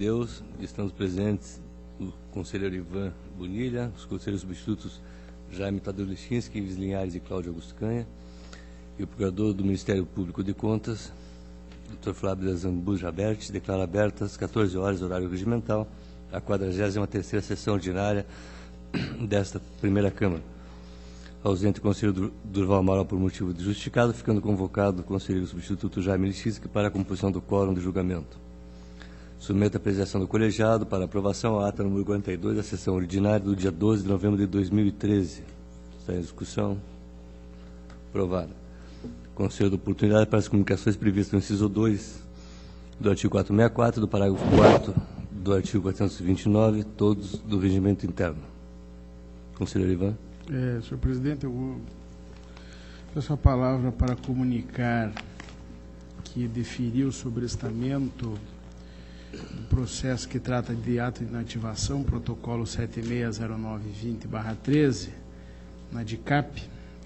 Deus, estamos presentes o conselheiro Ivan Bonilha, os conselheiros substitutos Jaime Tadeu Lichinsky, Ives Linhares e Cláudio Augusto Canha, e o procurador do Ministério Público de Contas, Dr. Flávio Zambuja Aberti, declara abertas às 14 horas, horário regimental, a 43ª sessão ordinária desta primeira Câmara. Ausente o conselheiro Durval Amaral por motivo de justificado, ficando convocado o conselheiro substituto Jaime Lichinsky para a composição do quórum de julgamento. Submeto a apreciação do colegiado para aprovação a ata número 42 da sessão ordinária do dia 12 de novembro de 2013. Está em discussão. Aprovada. Conselho de oportunidade para as comunicações previstas no inciso 2 do artigo 464, do parágrafo 4º do artigo 429, todos do regimento interno. Conselheiro Ivan. Senhor presidente, eu vou peço a palavra para comunicar que deferiu o sobrestamento do processo que trata de ato de inativação, protocolo 760920/13, na DICAP,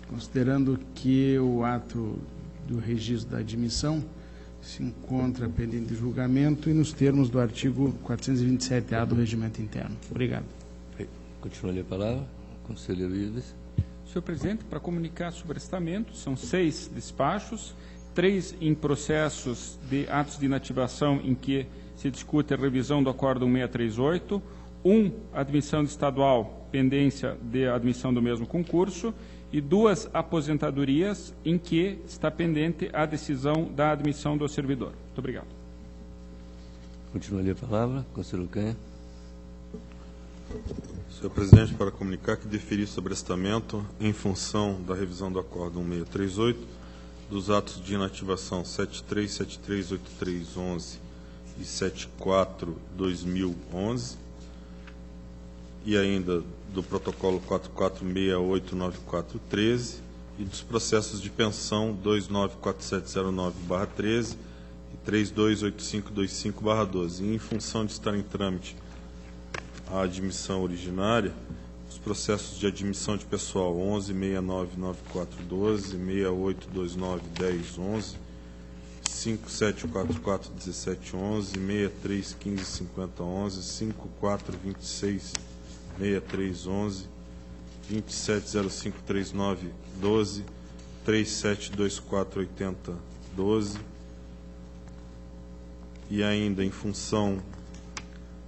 considerando que o ato do registro da admissão se encontra pendente de julgamento e nos termos do artigo 427-A do regimento interno. Obrigado. Continua a palavra. Conselheiro Ives. Senhor presidente, para comunicar sobrestamento, são 6 despachos, 3 em processos de atos de inativação em que se discute a revisão do Acórdão 638, 1 admissão de estadual, pendência de admissão do mesmo concurso, e 2 aposentadorias em que está pendente a decisão da admissão do servidor. Muito obrigado. Continua a palavra. Conselheiro Canha. Senhor presidente, para comunicar que deferi sobrestamento em função da revisão do Acórdão 638, dos atos de inativação 73, 73, 83, 11 e 74, 2011, e ainda do protocolo 44689413 e dos processos de pensão 294709/13 e 328525/12. E em função de estar em trâmite a admissão originária, os processos de admissão de pessoal 11699412, 68291011, 57441711, 63155011, 5426 6311, 27053912, 37248012, e ainda em função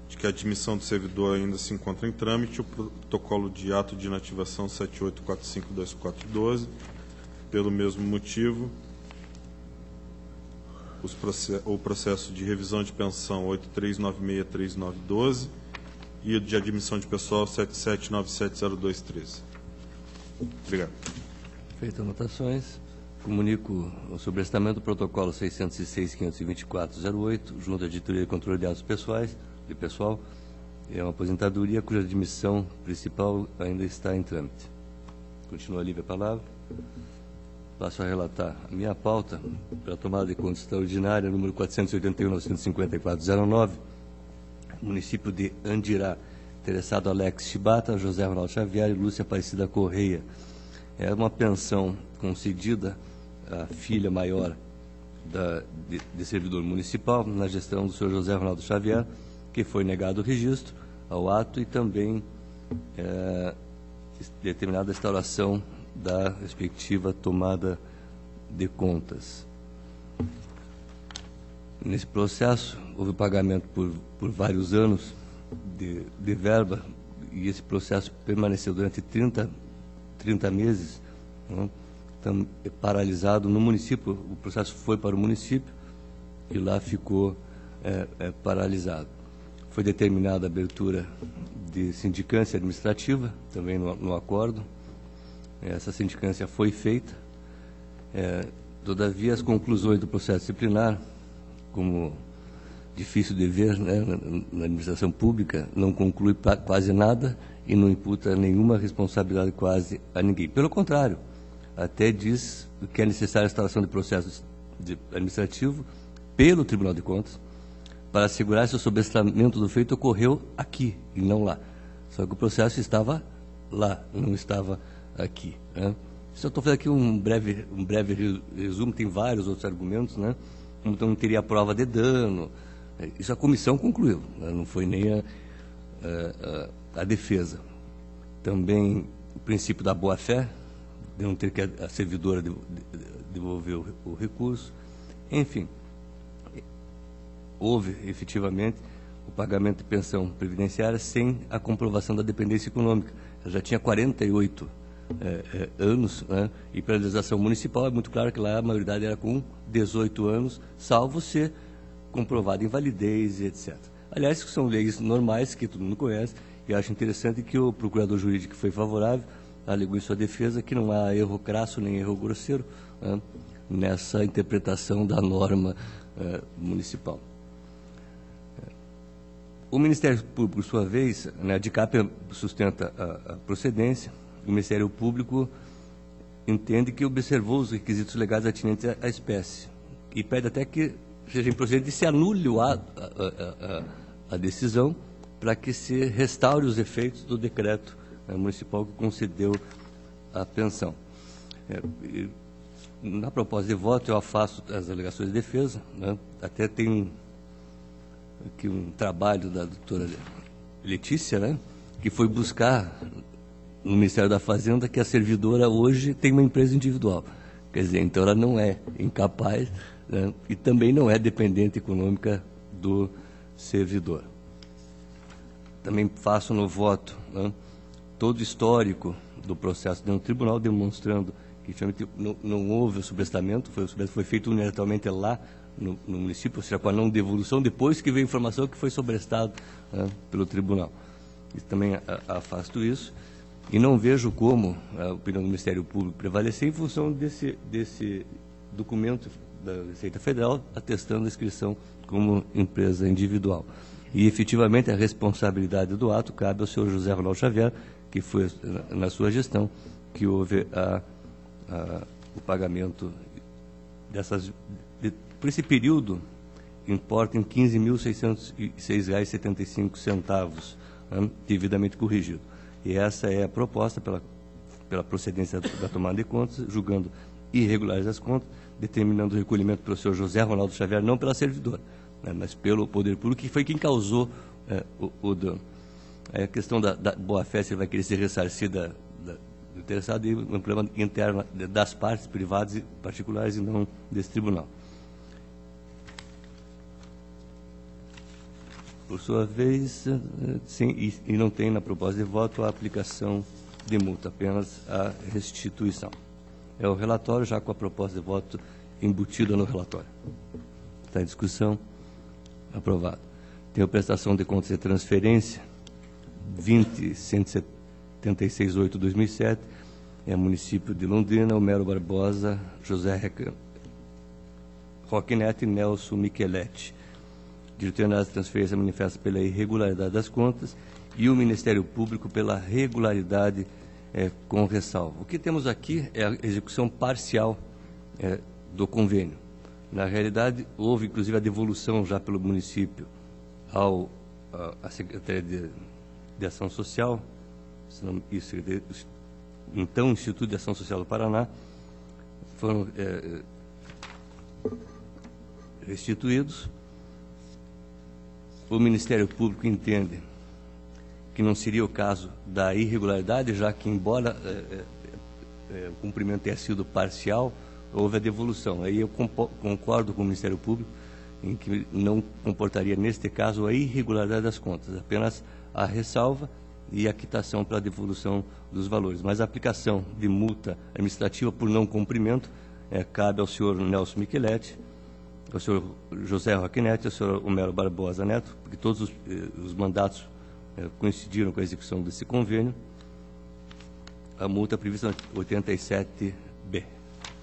de que a admissão do servidor ainda se encontra em trâmite, o protocolo de ato de inativação 78452412, pelo mesmo motivo, o processo de revisão de pensão 83963912 e o de admissão de pessoal 77970213. Obrigado. Feitas anotações, comunico o sobrestamento do protocolo 606.524.08, junto à Editoria de Controle de Atos Pessoais, de pessoal, é uma aposentadoria cuja admissão principal ainda está em trâmite. Continua livre a palavra. Passo a relatar a minha pauta para a tomada de conta extraordinária, número 481.954.09, município de Andirá, interessado Alex Chibata, José Ronaldo Xavier e Lúcia Aparecida Correia. É uma pensão concedida à filha maior de servidor municipal, na gestão do senhor José Ronaldo Xavier, que foi negado o registro ao ato e também determinada a instauração da respectiva tomada de contas. Nesse processo, houve pagamento por vários anos de verba, e esse processo permaneceu durante 30 meses, né, paralisado no município. O processo foi para o município e lá ficou paralisado. Foi determinada a abertura de sindicância administrativa, também no acordo. Essa sindicância foi feita. Todavia, as conclusões do processo disciplinar, como difícil de ver, né, na administração pública, não conclui quase nada e não imputa nenhuma responsabilidade quase a ninguém. Pelo contrário, até diz que é necessária a instalação de processo administrativo pelo Tribunal de Contas para assegurar se o sobrestamento do feito ocorreu aqui e não lá. Só que o processo estava lá, não estava aqui, né? Só estou fazendo aqui um breve resumo, tem vários outros argumentos, né? Então não teria prova de dano, Isso a comissão concluiu, né? Não foi nem a defesa. Também o princípio da boa-fé, de não ter que a servidora devolver o recurso. Enfim, houve efetivamente o pagamento de pensão previdenciária sem a comprovação da dependência econômica. Ela já tinha 48 anos, né? E pela legislação municipal é muito claro que lá a maioridade era com 18 anos, salvo ser comprovada invalidez e etc. Aliás, que são leis normais que todo mundo conhece, e acho interessante que o procurador jurídico que foi favorável alegou em sua defesa que não há erro crasso nem erro grosseiro, né, nessa interpretação da norma municipal. O Ministério Público, por sua vez, né, a DICAP sustenta a procedência. O Ministério Público entende que observou os requisitos legais atinentes à espécie e pede até que seja improcedente e se anule a decisão para que se restaure os efeitos do decreto municipal que concedeu a pensão. Na proposta de voto, eu afasto as alegações de defesa, né? Até tem aqui um trabalho da doutora Letícia, né? Que foi buscar no Ministério da Fazenda que a servidora hoje tem uma empresa individual. Quer dizer, então ela não é incapaz, né? E também não é dependente econômica do servidor. Também faço no voto, né, todo o histórico do processo dentro do tribunal, demonstrando que não houve o sobrestamento, foi feito unilateralmente lá no município, ou seja, com a não devolução, depois que veio a informação que foi sobrestado, né, pelo tribunal. E também afasto isso, e não vejo como a opinião do Ministério Público prevalecer em função desse documento da Receita Federal atestando a inscrição como empresa individual. E, efetivamente, a responsabilidade do ato cabe ao senhor José Ronaldo Xavier, que foi, na sua gestão, que houve o pagamento dessas... Por esse período, importa em R$ 15.606,75, né, devidamente corrigido. E essa é a proposta pela procedência da tomada de contas, julgando irregulares as contas, determinando o recolhimento pelo senhor José Ronaldo Xavier, não pela servidora, né, mas pelo Poder Público, que foi quem causou o dano. A questão da boa-fé, se ele vai querer ser ressarcido do interessado, e um problema interno das partes privadas e particulares e não desse tribunal. Por sua vez, sim, e não tem na proposta de voto a aplicação de multa, apenas a restituição. É o relatório, já com a proposta de voto embutida no relatório. Está em discussão? Aprovado. Tem a prestação de contas de transferência, 20.176.8/2007, é município de Londrina, Homero Barbosa, José Roque Neto e Nelson Micheletti. Diretor de transferência manifesta pela irregularidade das contas e o Ministério Público pela regularidade com ressalva. O que temos aqui é a execução parcial do convênio. Na realidade, houve inclusive a devolução já pelo município à Secretaria de Ação Social, então Instituto de Ação Social do Paraná, foram restituídos. O Ministério Público entende que não seria o caso da irregularidade, já que, embora o cumprimento tenha sido parcial, houve a devolução. Aí eu concordo com o Ministério Público em que não comportaria, neste caso, a irregularidade das contas, apenas a ressalva e a quitação para a devolução dos valores. Mas a aplicação de multa administrativa por não cumprimento cabe ao senhor Nelson Micheletti, ao senhor José Roque Neto e ao senhor Homero Barbosa Neto, porque todos os mandatos coincidiram com a execução desse convênio. A multa prevista no 87B.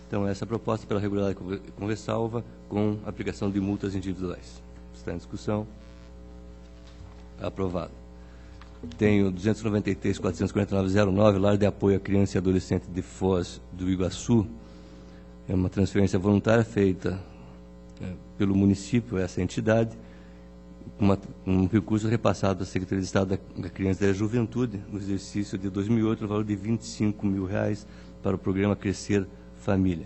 Então, essa proposta pela regularidade com ressalva, com aplicação de multas individuais. Está em discussão. Aprovado. Tenho 293.449,09, Lar de Apoio à Criança e Adolescente de Foz do Iguaçu. É uma transferência voluntária feita pelo município, essa entidade, um recurso repassado à Secretaria de Estado da Criança e da Juventude, no exercício de 2008, no valor de R$ 25 mil para o programa Crescer Família.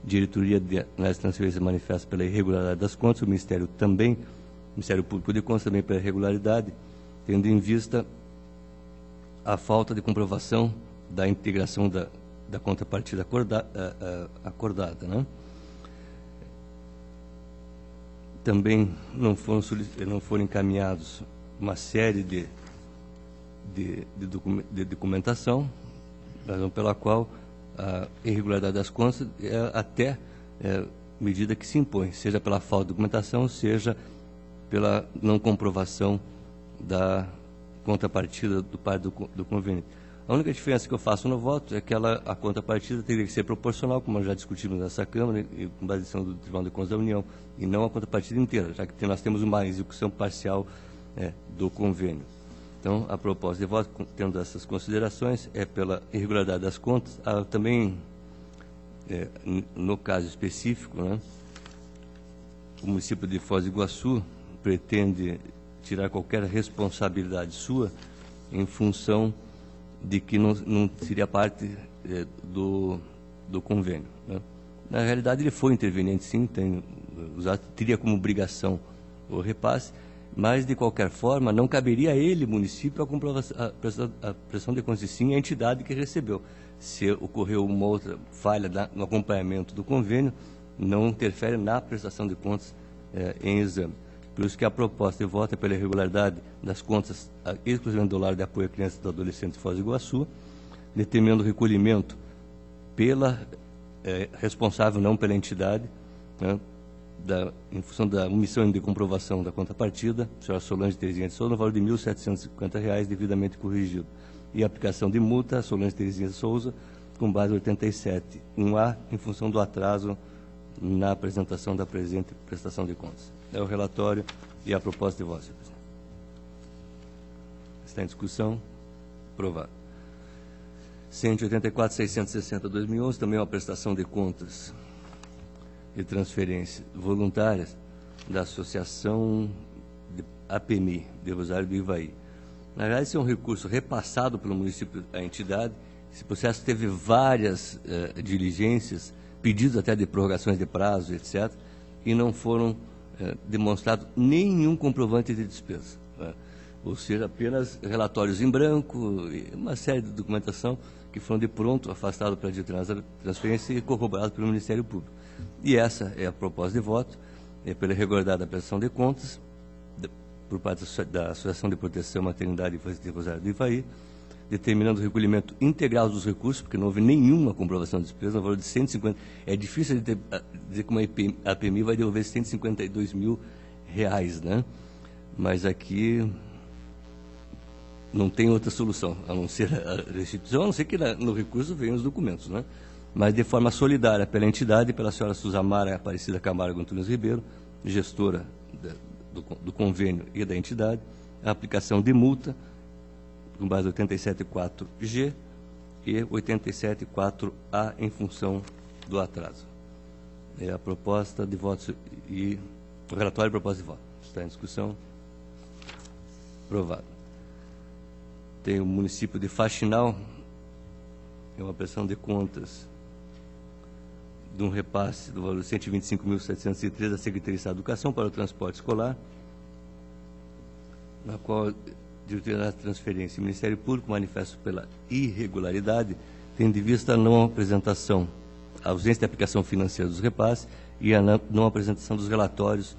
Diretoria nas transferências manifesta pela irregularidade das contas, o Ministério também Ministério Público de Contas também pela irregularidade, tendo em vista a falta de comprovação da integração da contrapartida acordada, né? Também não foram encaminhados uma série de documentação, razão pela qual a irregularidade das contas é até medida que se impõe, seja pela falta de documentação, seja pela não comprovação da contrapartida do parte do convênio. A única diferença que eu faço no voto é que a contrapartida teria que ser proporcional, como nós já discutimos nessa Câmara, e com base do Tribunal de Contas da União, e não a contrapartida inteira, já que nós temos uma execução parcial do convênio. Então, a proposta de voto, tendo essas considerações, é pela irregularidade das contas. Também, no caso específico, né, o município de Foz do Iguaçu pretende tirar qualquer responsabilidade sua em função de que não seria parte do convênio, né? Na realidade, ele foi interveniente, sim, teria como obrigação o repasse, mas, de qualquer forma, não caberia a ele, município, a prestação de contas, e sim a entidade que recebeu. Se ocorreu uma outra falha no acompanhamento do convênio, não interfere na prestação de contas em exame. Por isso que a proposta de voto é pela irregularidade das contas exclusivamente do lar de apoio a crianças e adolescentes de Foz do Iguaçu, determinando o recolhimento pela responsável, não pela entidade, né, em função da omissão de comprovação da contrapartida, a senhora Solange Terezinha de Souza, no valor de R$ 1.750, devidamente corrigido. E a aplicação de multa, Solange Terezinha de Souza, com base em 87.1A, em função do atraso na apresentação da presente prestação de contas. É o relatório e a proposta de voto, senhor presidente. Está em discussão. Aprovado. 184.660/2011, também uma prestação de contas de transferências voluntárias da Associação de APMI, de Rosário do Ivaí. Na verdade, esse é um recurso repassado pelo município à entidade. Esse processo teve várias diligências, pedidos até de prorrogações de prazo, etc., e não foram demonstrado nenhum comprovante de despesa, né? Ou seja, apenas relatórios em branco e uma série de documentação que foram de pronto afastados para a determinada transferência e corroborados pelo Ministério Público. E essa é a proposta de voto, pela irregularidade da prestação de contas, por parte da Associação de Proteção à Maternidade e Infância de Rosário do Ivaí, determinando o recolhimento integral dos recursos, porque não houve nenhuma comprovação de despesa, no valor de 150. É difícil de dizer como a APMI vai devolver R$ 152 mil, né? Mas aqui não tem outra solução, a não ser a restituição, a não ser que no recurso venham os documentos, né? Mas de forma solidária pela entidade, pela senhora Suzamara Aparecida Camargo Antunes Ribeiro, gestora do convênio e da entidade, a aplicação de multa, com base 87.4G e 87.4A em função do atraso. É a proposta de voto e o relatório e proposta de voto. Está em discussão. Aprovado. Tem o município de Faxinal, é uma prestação de contas de um repasse do valor de R$ 125.703 da Secretaria de Estado de Educação para o transporte escolar, na qual diretoria da transferência e o Ministério Público manifesta pela irregularidade, tendo em vista a não apresentação, a ausência de aplicação financeira dos repasses e a não apresentação dos relatórios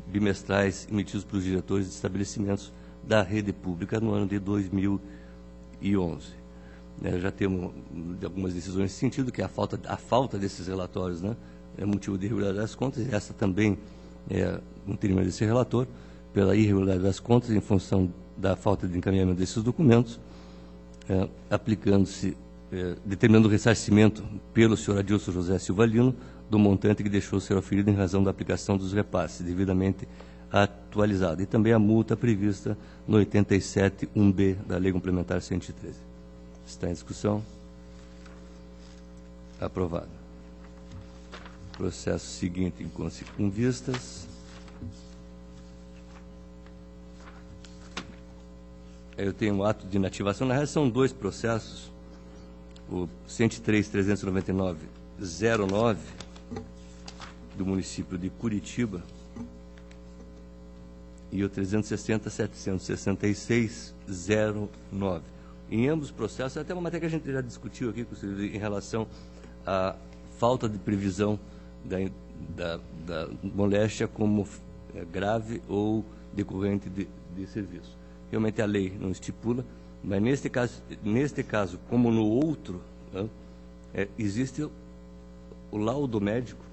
bimestrais emitidos pelos diretores de estabelecimentos da rede pública no ano de 2011. Já temos algumas decisões nesse sentido, que a falta desses relatórios, né, é motivo de irregularidade das contas, e essa também é um termo desse relator, pela irregularidade das contas, em função da falta de encaminhamento desses documentos, aplicando-se, determinando o ressarcimento pelo senhor Adilson José Silva Lino do montante que deixou ser oferido em razão da aplicação dos repasses, devidamente atualizado, e também a multa prevista no 87.1b da Lei Complementar 113. Está em discussão. Aprovado. Processo seguinte com vistas. Eu tenho um ato de inativação. Na realidade, são dois processos. O 103.399.09, 09, do município de Curitiba, e o 360.766.09. Em ambos os processos, até uma matéria que a gente já discutiu aqui em relação à falta de previsão da moléstia como grave ou decorrente de serviço. Realmente a lei não estipula, mas neste caso como no outro, né, existe o laudo médico,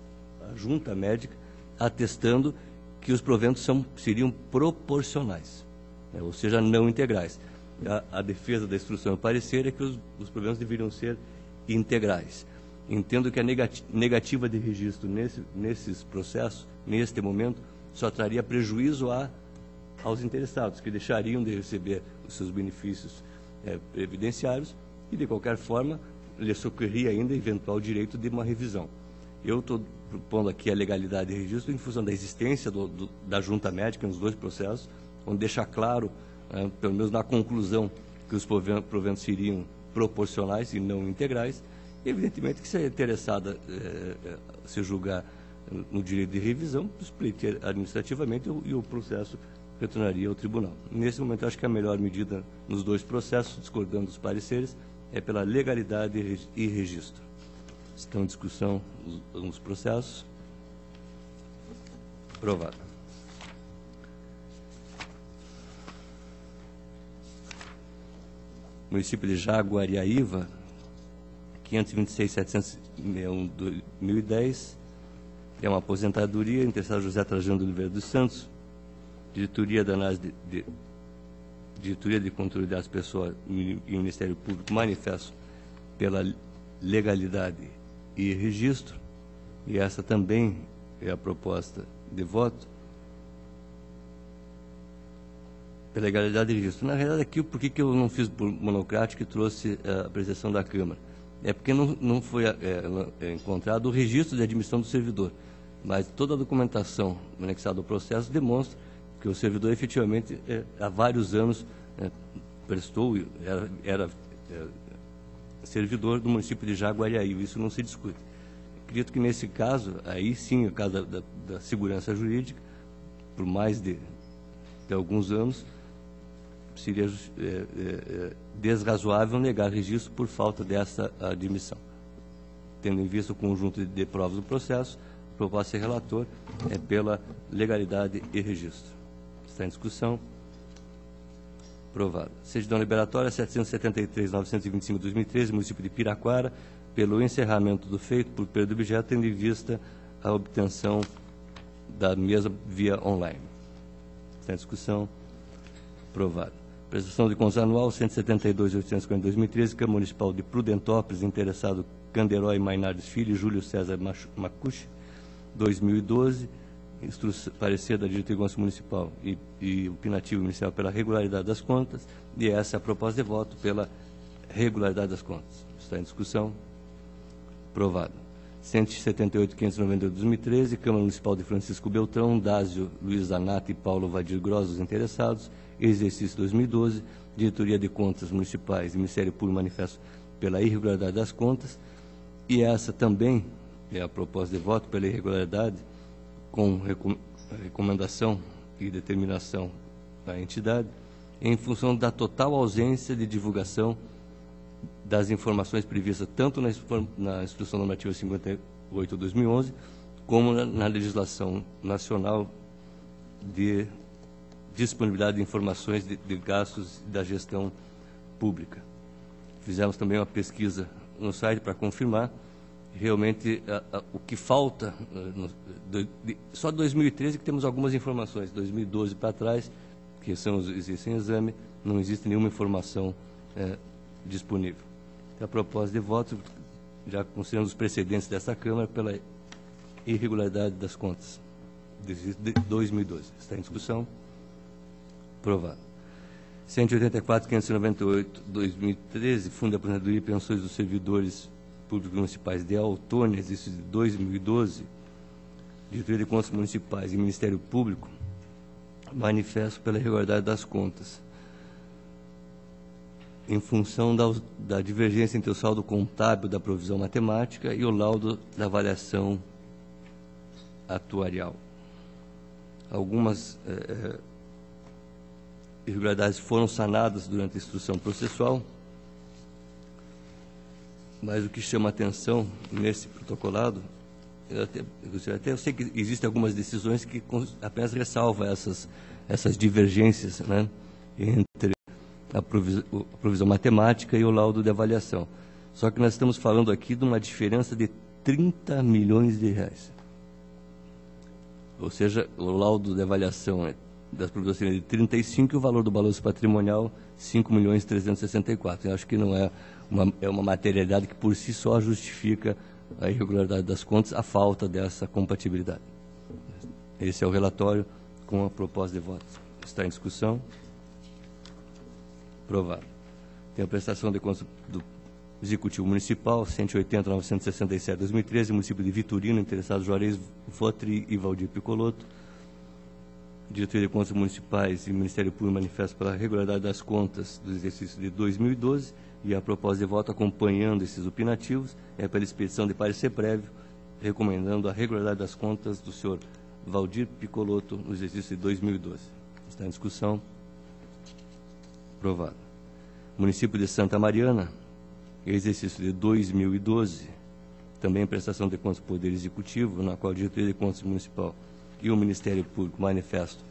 a junta médica, atestando que os proventos seriam proporcionais, né, ou seja, não integrais. A defesa da instrução e o parecer é que os proventos deveriam ser integrais. Entendo que a negativa de registro nesses processos, neste momento, só traria prejuízo aos interessados, que deixariam de receber os seus benefícios previdenciários e, de qualquer forma, lhes socorreria ainda eventual direito de uma revisão. Eu estou propondo aqui a legalidade de registro em função da existência da junta médica nos dois processos, onde deixa claro, pelo menos na conclusão, que os proventos seriam proporcionais e não integrais. Evidentemente que se a interessada se julgar no direito de revisão, pleiteia administrativamente e o processo retornaria ao tribunal. Nesse momento, eu acho que a melhor medida nos dois processos, discordando dos pareceres, é pela legalidade e registro. Estão em discussão os processos. Aprovado. Município de Jaguariaíva, 526.761/2010, é uma aposentadoria, interessado José Trajano de Oliveira dos Santos, diretoria da análise diretoria de controle das pessoas e Ministério Público manifesto pela legalidade e registro, e essa também é a proposta de voto, pela legalidade e registro. Na realidade, aqui, por que eu não fiz por monocrático e trouxe a apreciação da Câmara? É porque não foi encontrado o registro de admissão do servidor, mas toda a documentação anexada ao processo demonstra que o servidor efetivamente há vários anos prestou, era servidor do município de Jaguariaíva. Isso não se discute. Acredito que nesse caso, aí sim, o caso da segurança jurídica, por mais de alguns anos, seria desrazoável negar registro por falta dessa admissão. Tendo em vista o conjunto de provas do processo, a proposta de relator é pela legalidade e registro. Está em discussão. Aprovado. Certidão liberatória 773.925/2013, município de Piraquara, pelo encerramento do feito por perda de objeto, tendo em vista a obtenção da mesma via online. Está em discussão. Aprovado. Prestação de contas anual 172.840/2013, Câmara Municipal de Prudentópolis, interessado Canderói Mainardes Filho e Júlio César Macucci, 2012, parecer da diretoria do Conselho Municipal e opinativo inicial pela regularidade das contas, e essa é a proposta de voto pela regularidade das contas. Está em discussão. Aprovado. 178.598/2013, Câmara Municipal de Francisco Beltrão, Dásio Luiz Zanata e Paulo Vadir Gross, os interessados, exercício 2012, diretoria de contas municipais e Ministério Público manifesto pela irregularidade das contas, e essa também é a proposta de voto pela irregularidade, com recomendação e determinação da entidade, em função da total ausência de divulgação das informações previstas tanto na Instrução Normativa 58/2011, como na legislação nacional de disponibilidade de informações de gastos da gestão pública. Fizemos também uma pesquisa no site para confirmar realmente o que falta. Só de 2013 que temos algumas informações, 2012 para trás, que existem em exame, não existe nenhuma informação disponível. Então, a proposta de voto, já considerando os precedentes dessa Câmara, pela irregularidade das contas de 2012. Está em discussão. Aprovado. 184.598/2013, Fundo de Aposentadoria e Pensões dos Servidores Públicos Municipais de Autônia, exercício de 2012, Diretoria de Contas Municipais e Ministério Público, manifesto pela irregularidade das contas, em função da divergência entre o saldo contábil da provisão matemática e o laudo da avaliação atuarial. Algumas irregularidades foram sanadas durante a instrução processual, mas o que chama atenção nesse protocolado, eu sei que existem algumas decisões que apenas ressalvam essas divergências, né, entre a provisão matemática e o laudo de avaliação. Só que nós estamos falando aqui de uma diferença de 30 milhões de reais. Ou seja, o laudo de avaliação das provisões de 35 e o valor do balanço patrimonial 5.364. Eu acho que não é uma materialidade que por si só justifica a irregularidade das contas, a falta dessa compatibilidade. Esse é o relatório com a proposta de voto. Está em discussão. Aprovado. Tem a prestação de contas do Executivo Municipal, 180.967/2013, município de Vitorino, interessados Juarez Votri e Valdir Picoloto. Diretoria de Contas Municipais e Ministério Público manifesta pela regularidade das contas do exercício de 2012 e a proposta de voto acompanhando esses opinativos é pela expedição de parecer prévio, recomendando a regularidade das contas do senhor Valdir Picoloto no exercício de 2012. Está em discussão. Aprovado. Município de Santa Mariana, exercício de 2012, também prestação de contas do Poder Executivo, na qual a Diretoria de Contas Municipal e o Ministério Público manifestam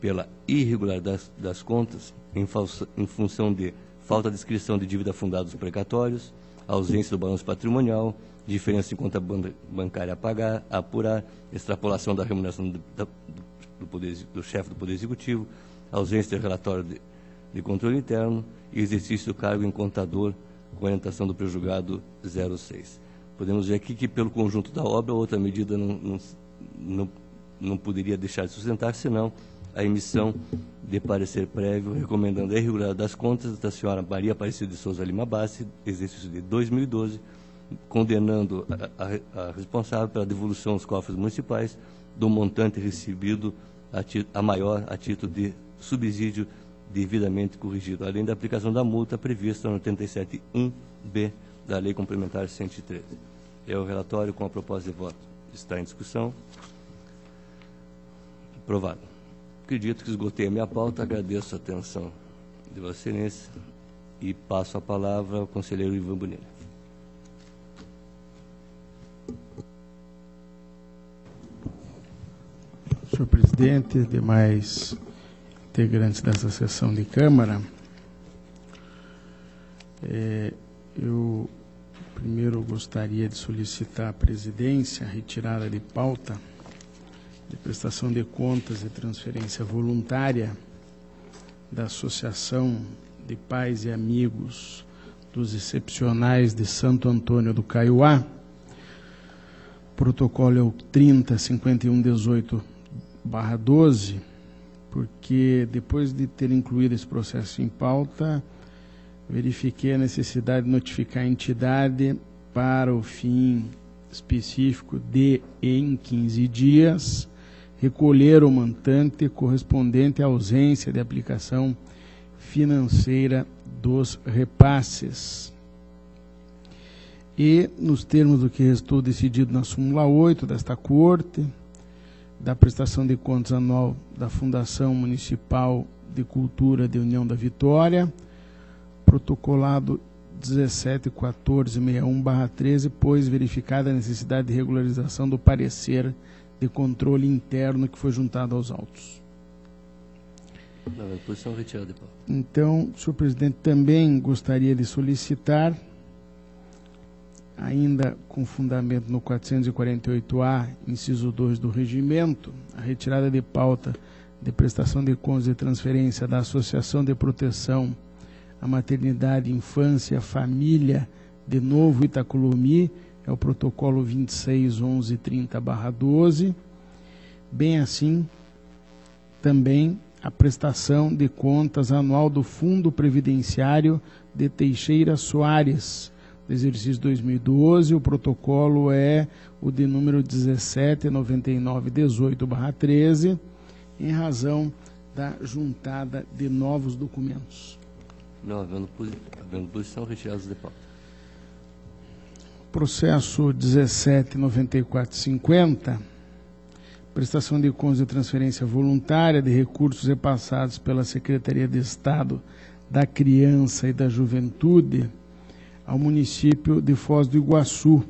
pela irregularidade das contas em função de falta de inscrição de dívida fundada dos precatórios, ausência do balanço patrimonial, diferença em conta bancária a pagar, a apurar, extrapolação da remuneração do chefe do Poder Executivo, ausência de relatório de controle interno e exercício do cargo em contador com orientação do prejulgado 06. Podemos ver aqui que, pelo conjunto da obra, outra medida não poderia deixar de sustentar, senão a emissão de parecer prévio recomendando a irregularidade das contas da senhora Maria Aparecida de Souza Lima Bassi, exercício de 2012, condenando a responsável pela devolução aos cofres municipais do montante recebido a maior a título de subsídio devidamente corrigido, além da aplicação da multa prevista no 87.1b da Lei Complementar 113. É o relatório com a proposta de voto. Está em discussão. Aprovado. Acredito que esgotei a minha pauta, agradeço a atenção de Vossa Excelência e passo a palavra ao conselheiro Ivan Bonilha. Senhor presidente, demais integrantes dessa sessão de Câmara, eu primeiro gostaria de solicitar à presidência a retirada de pauta de prestação de contas e transferência voluntária da Associação de Pais e Amigos dos Excepcionais de Santo Antônio do Caiuá. Protocolo é o 30.5118/12, porque depois de ter incluído esse processo em pauta, verifiquei a necessidade de notificar a entidade para o fim específico de, em 15 dias, recolher o montante correspondente à ausência de aplicação financeira dos repasses. E, nos termos do que restou decidido na súmula 8 desta Corte, da prestação de contas anual da Fundação Municipal de Cultura de União da Vitória, protocolado 17.1461/13, pois verificada a necessidade de regularização do parecer de controle interno que foi juntado aos autos. Posição retirada de pauta. Então, senhor presidente, também gostaria de solicitar, ainda com fundamento no 448-A, inciso 2 do regimento, a retirada de pauta de prestação de contas e transferência da Associação de Proteção à Maternidade, Infância e Família de Novo Itacolomi, é o protocolo 26.1130/12, bem assim também a prestação de contas anual do Fundo Previdenciário de Teixeira Soares, do exercício 2012, o protocolo é o de número 17.9918/13, em razão da juntada de novos documentos. Não havendo posição, retirados de pauta. Processo 17.9450, prestação de contas de transferência voluntária de recursos repassados pela Secretaria de Estado da Criança e da Juventude ao município de Foz do Iguaçu,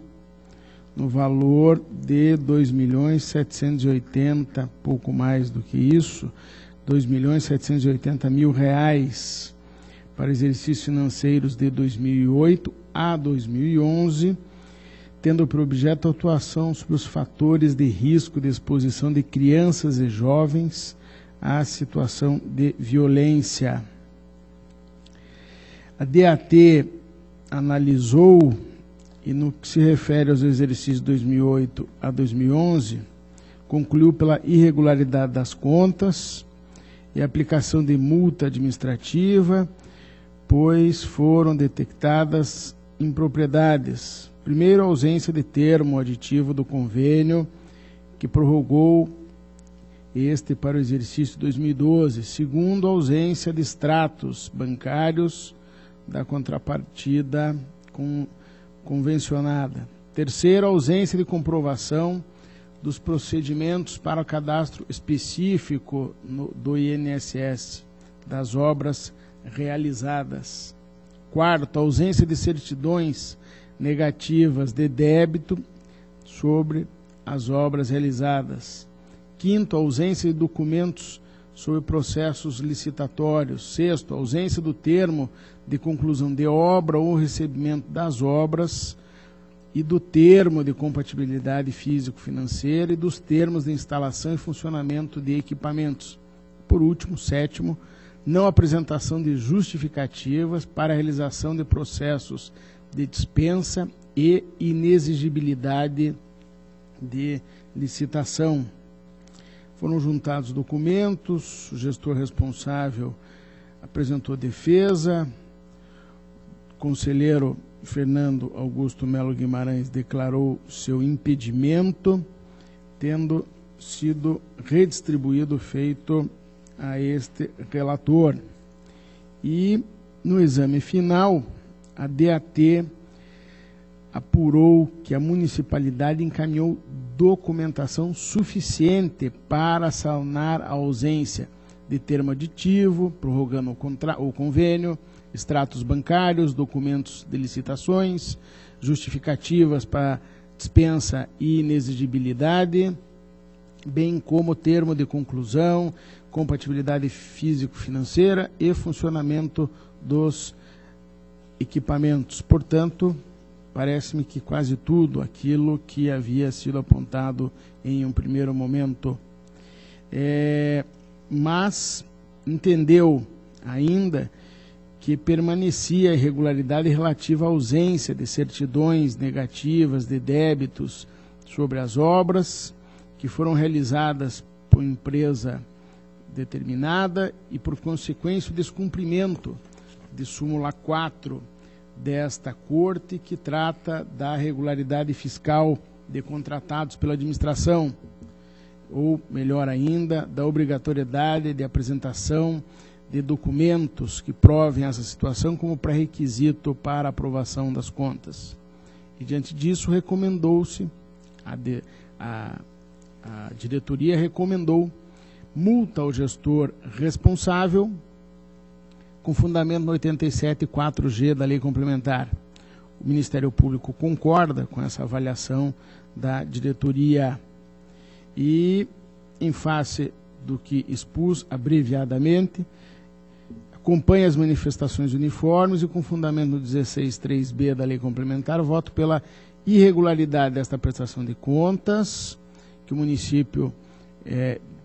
no valor de 2.780.000, pouco mais do que isso, R$2.780.000, para exercícios financeiros de 2008 a 2011, tendo por objeto a atuação sobre os fatores de risco de exposição de crianças e jovens à situação de violência. A DAT analisou, e no que se refere aos exercícios de 2008 a 2011, concluiu pela irregularidade das contas e aplicação de multa administrativa, pois foram detectadas impropriedades. Primeiro, a ausência de termo aditivo do convênio que prorrogou este para o exercício 2012. Segundo, a ausência de extratos bancários da contrapartida convencionada. Terceiro, a ausência de comprovação dos procedimentos para o cadastro específico do INSS das obras realizadas. Quarto, a ausência de certidões negativas de débito sobre as obras realizadas. Quinto, a ausência de documentos sobre processos licitatórios. Sexto, a ausência do termo de conclusão de obra ou recebimento das obras e do termo de compatibilidade físico-financeira e dos termos de instalação e funcionamento de equipamentos. Por último, sétimo, não apresentação de justificativas para a realização de processos de dispensa e inexigibilidade de licitação. Foram juntados documentos, o gestor responsável apresentou defesa, o conselheiro Fernando Augusto Melo Guimarães declarou seu impedimento, tendo sido redistribuído feito a este relator. E no exame final, a DAT apurou que a municipalidade encaminhou documentação suficiente para sanar a ausência de termo aditivo, prorrogando o convênio, extratos bancários, documentos de licitações, justificativas para dispensa e inexigibilidade, bem como termo de conclusão, compatibilidade físico-financeira e funcionamento dos equipamentos. Portanto, parece-me que quase tudo aquilo que havia sido apontado em um primeiro momento. Mas entendeu ainda que permanecia a irregularidade relativa à ausência de certidões negativas de débitos sobre as obras que foram realizadas por empresa determinada e, por consequência, o descumprimento de súmula 4 desta Corte, que trata da regularidade fiscal de contratados pela administração, ou, melhor ainda, da obrigatoriedade de apresentação de documentos que provem essa situação como pré-requisito para a aprovação das contas. E, diante disso, recomendou-se, a diretoria recomendou multa ao gestor responsável, com fundamento no 87.4G da Lei Complementar. O Ministério Público concorda com essa avaliação da diretoria e, em face do que expus abreviadamente, acompanha as manifestações uniformes e, com fundamento no 16.3B da Lei Complementar, voto pela irregularidade desta prestação de contas, que o município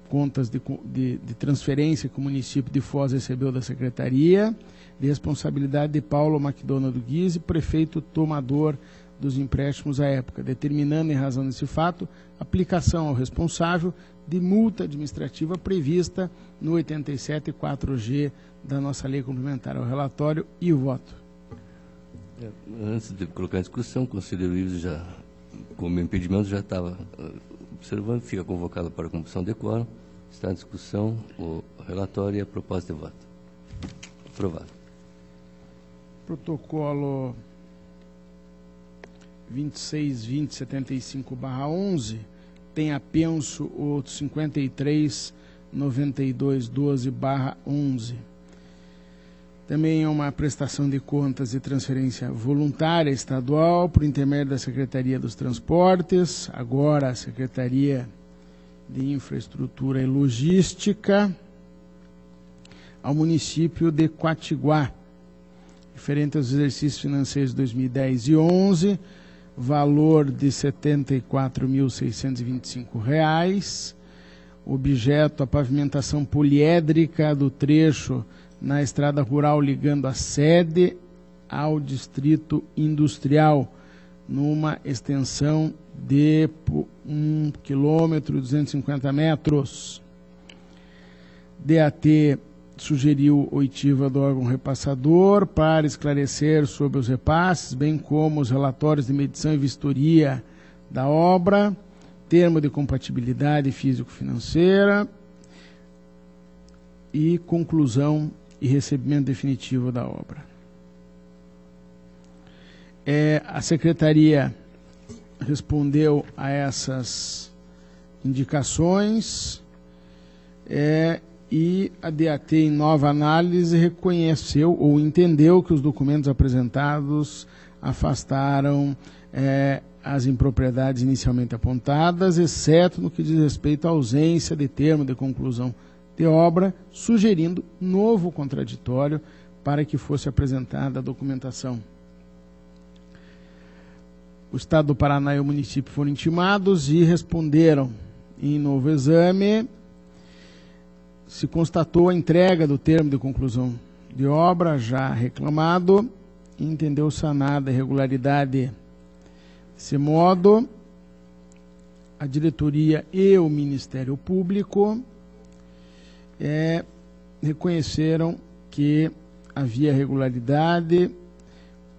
contas de transferência que o município de Foz recebeu da Secretaria, de responsabilidade de Paulo McDonald Guise, prefeito tomador dos empréstimos à época, determinando, em razão desse fato, aplicação ao responsável de multa administrativa prevista no 87.4G da nossa lei complementar. Ao relatório e o voto. Antes de colocar em discussão, o conselheiro Ives, já, com o impedimento, já estava observando, fica convocado para a composição de quórum. Está em discussão o relatório e a proposta de voto. Aprovado. Protocolo 26.2075/11 tem apenso o 53.9212/11. Também é uma prestação de contas de transferência voluntária estadual por intermédio da Secretaria dos Transportes, agora a Secretaria de Infraestrutura e Logística, ao município de Quatiguá, referente aos exercícios financeiros de 2010 e 2011, valor de R$ 74.625, objeto a pavimentação poliédrica do trecho na estrada rural ligando a sede ao distrito industrial, numa extensão de 1 km e 250 metros. DAT sugeriu oitiva do órgão repassador para esclarecer sobre os repasses, bem como os relatórios de medição e vistoria da obra, termo de compatibilidade físico-financeira e conclusão e recebimento definitivo da obra. A Secretaria respondeu a essas indicações e a DAT, em nova análise, reconheceu ou entendeu que os documentos apresentados afastaram as impropriedades inicialmente apontadas, exceto no que diz respeito à ausência de termo de conclusão de obra, sugerindo novo contraditório para que fosse apresentada a documentação. O Estado do Paraná e o município foram intimados e responderam. Em novo exame, se constatou a entrega do termo de conclusão de obra já reclamado e entendeu sanada a irregularidade. Desse modo, a diretoria e o Ministério Público reconheceram que havia regularidade,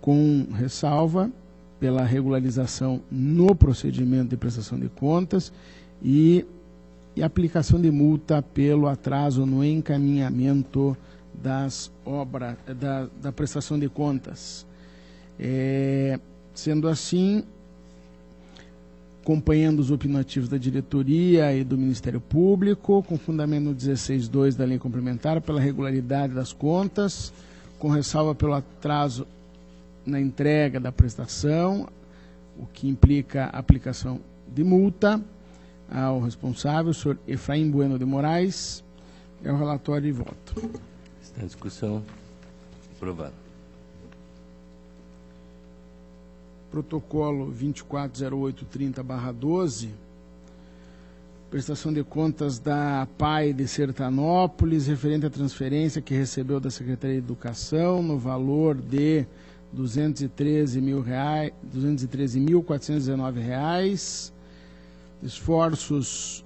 com ressalva pela regularização no procedimento de prestação de contas e aplicação de multa pelo atraso no encaminhamento das obras, da prestação de contas. Sendo assim, acompanhando os opinativos da diretoria e do Ministério Público, com fundamento no 16.2 da lei complementar, pela regularidade das contas, com ressalva pelo atraso na entrega da prestação, o que implica a aplicação de multa ao responsável, o senhor Efraim Bueno de Moraes, é o relatório e voto. Está em discussão. Aprovado. Protocolo 240830/12, prestação de contas da PAI de Sertanópolis, referente à transferência que recebeu da Secretaria de Educação, no valor de R$ 213.419, esforços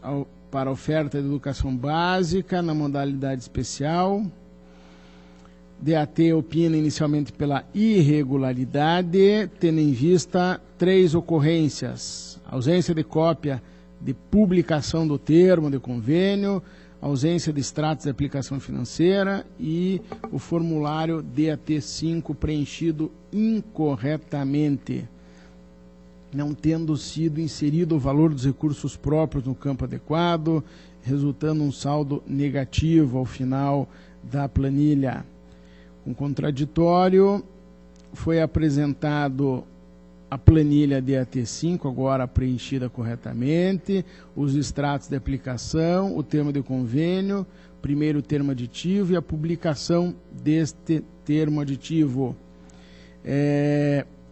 para oferta de educação básica na modalidade especial. DAT opina inicialmente pela irregularidade, tendo em vista 3 ocorrências: ausência de cópia de publicação do termo de convênio, ausência de extratos de aplicação financeira e o formulário DAT5 preenchido incorretamente, não tendo sido inserido o valor dos recursos próprios no campo adequado, resultando um saldo negativo ao final da planilha. Com contraditório, foi apresentado a planilha DAT5, agora preenchida corretamente, os extratos de aplicação, o termo de convênio, primeiro termo aditivo e a publicação deste termo aditivo.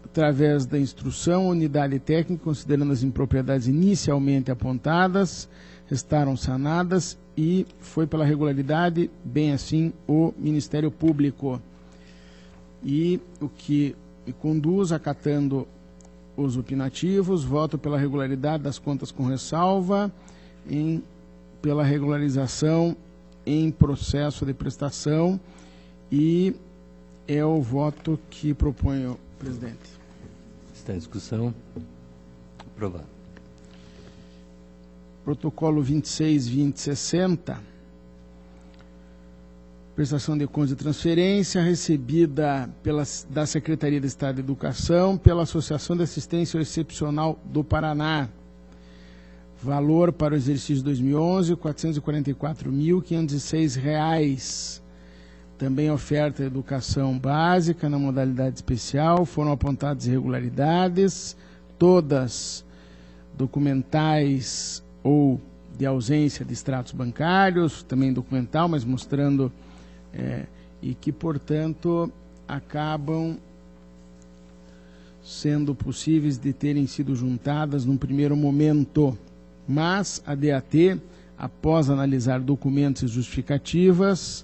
Através da instrução, unidade técnica, considerando as impropriedades inicialmente apontadas, restaram sanadas e foi pela regularidade, bem assim, o Ministério Público. E o que me conduz, acatando os opinativos, voto pela regularidade das contas com ressalva, pela regularização em processo de prestação, e é o voto que proponho, presidente. Está em discussão. Aprovado. Protocolo 26.2060, prestação de contas de transferência recebida da Secretaria de Estado de Educação pela Associação de Assistência Excepcional do Paraná. Valor para o exercício 2011, R$ 444.506. Também oferta educação básica na modalidade especial. Foram apontadas irregularidades, todas documentais ou de ausência de extratos bancários, também documental, mas mostrando, e que, portanto, acabam sendo possíveis de terem sido juntadas num primeiro momento. Mas a DAT, após analisar documentos e justificativas,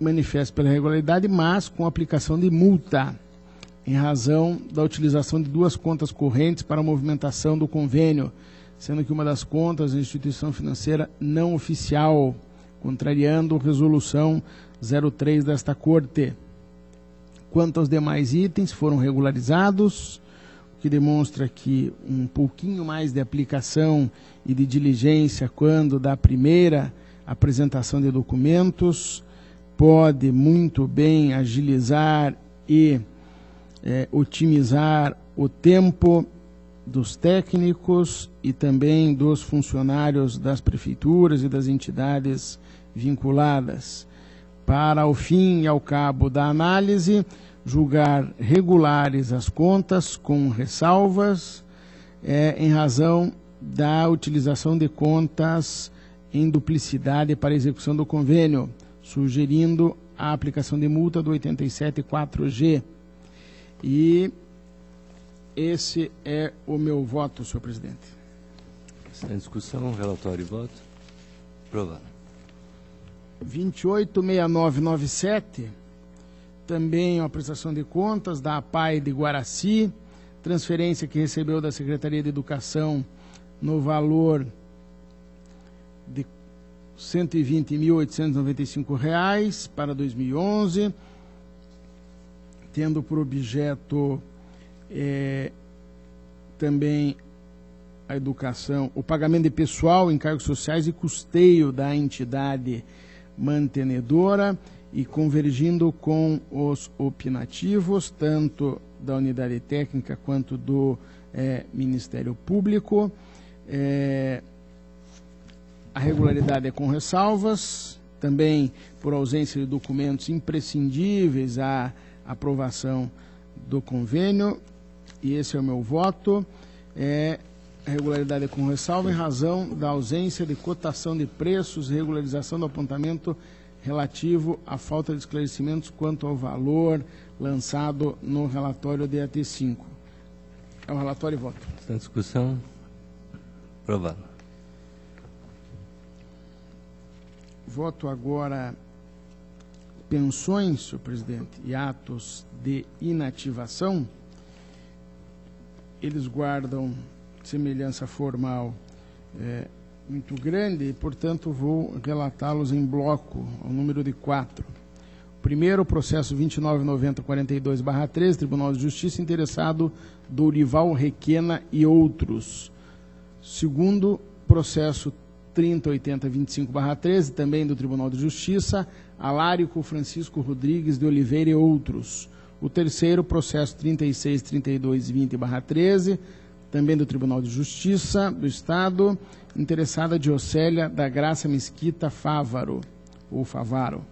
manifesta pela irregularidade, mas com aplicação de multa, em razão da utilização de 2 contas correntes para a movimentação do convênio, sendo que uma das contas é a instituição financeira não oficial, contrariando a resolução 03 desta Corte. Quanto aos demais itens, foram regularizados, o que demonstra que um pouquinho mais de aplicação e de diligência quando da primeira apresentação de documentos pode muito bem agilizar e otimizar o tempo dos técnicos e também dos funcionários das prefeituras e das entidades vinculadas, para, ao fim e ao cabo da análise, julgar regulares as contas com ressalvas, em razão da utilização de contas em duplicidade para execução do convênio, sugerindo a aplicação de multa do 87.4G. E esse é o meu voto, senhor presidente. Está em discussão, relatório e voto. Aprovado. 286997, também uma prestação de contas da APAE de Guaraci, transferência que recebeu da Secretaria de Educação no valor de R$ 120.895 para 2011, tendo por objeto também a educação, o pagamento de pessoal, encargos sociais e custeio da entidade mantenedora, e convergindo com os opinativos, tanto da unidade técnica quanto do Ministério Público. A regularidade é com ressalvas, também por ausência de documentos imprescindíveis à aprovação do convênio, e esse é o meu voto. A regularidade é com ressalva em razão da ausência de cotação de preços, regularização do apontamento relativo à falta de esclarecimentos quanto ao valor lançado no relatório DAT5. É o relatório e voto. Está em discussão. Aprovado. Voto agora pensões, senhor presidente, e atos de inativação. Eles guardam semelhança formal muito grande e, portanto, vou relatá-los em bloco, ao número de 4. Primeiro, processo 299042/13, Tribunal de Justiça, interessado Dourival Requena e outros. Segundo, processo 308025/13, também do Tribunal de Justiça, Alárico Francisco Rodrigues de Oliveira e outros. O terceiro, processo 363220/13, também do Tribunal de Justiça do Estado, interessada Diocélia da Graça Mesquita Fávaro, ou Favaro.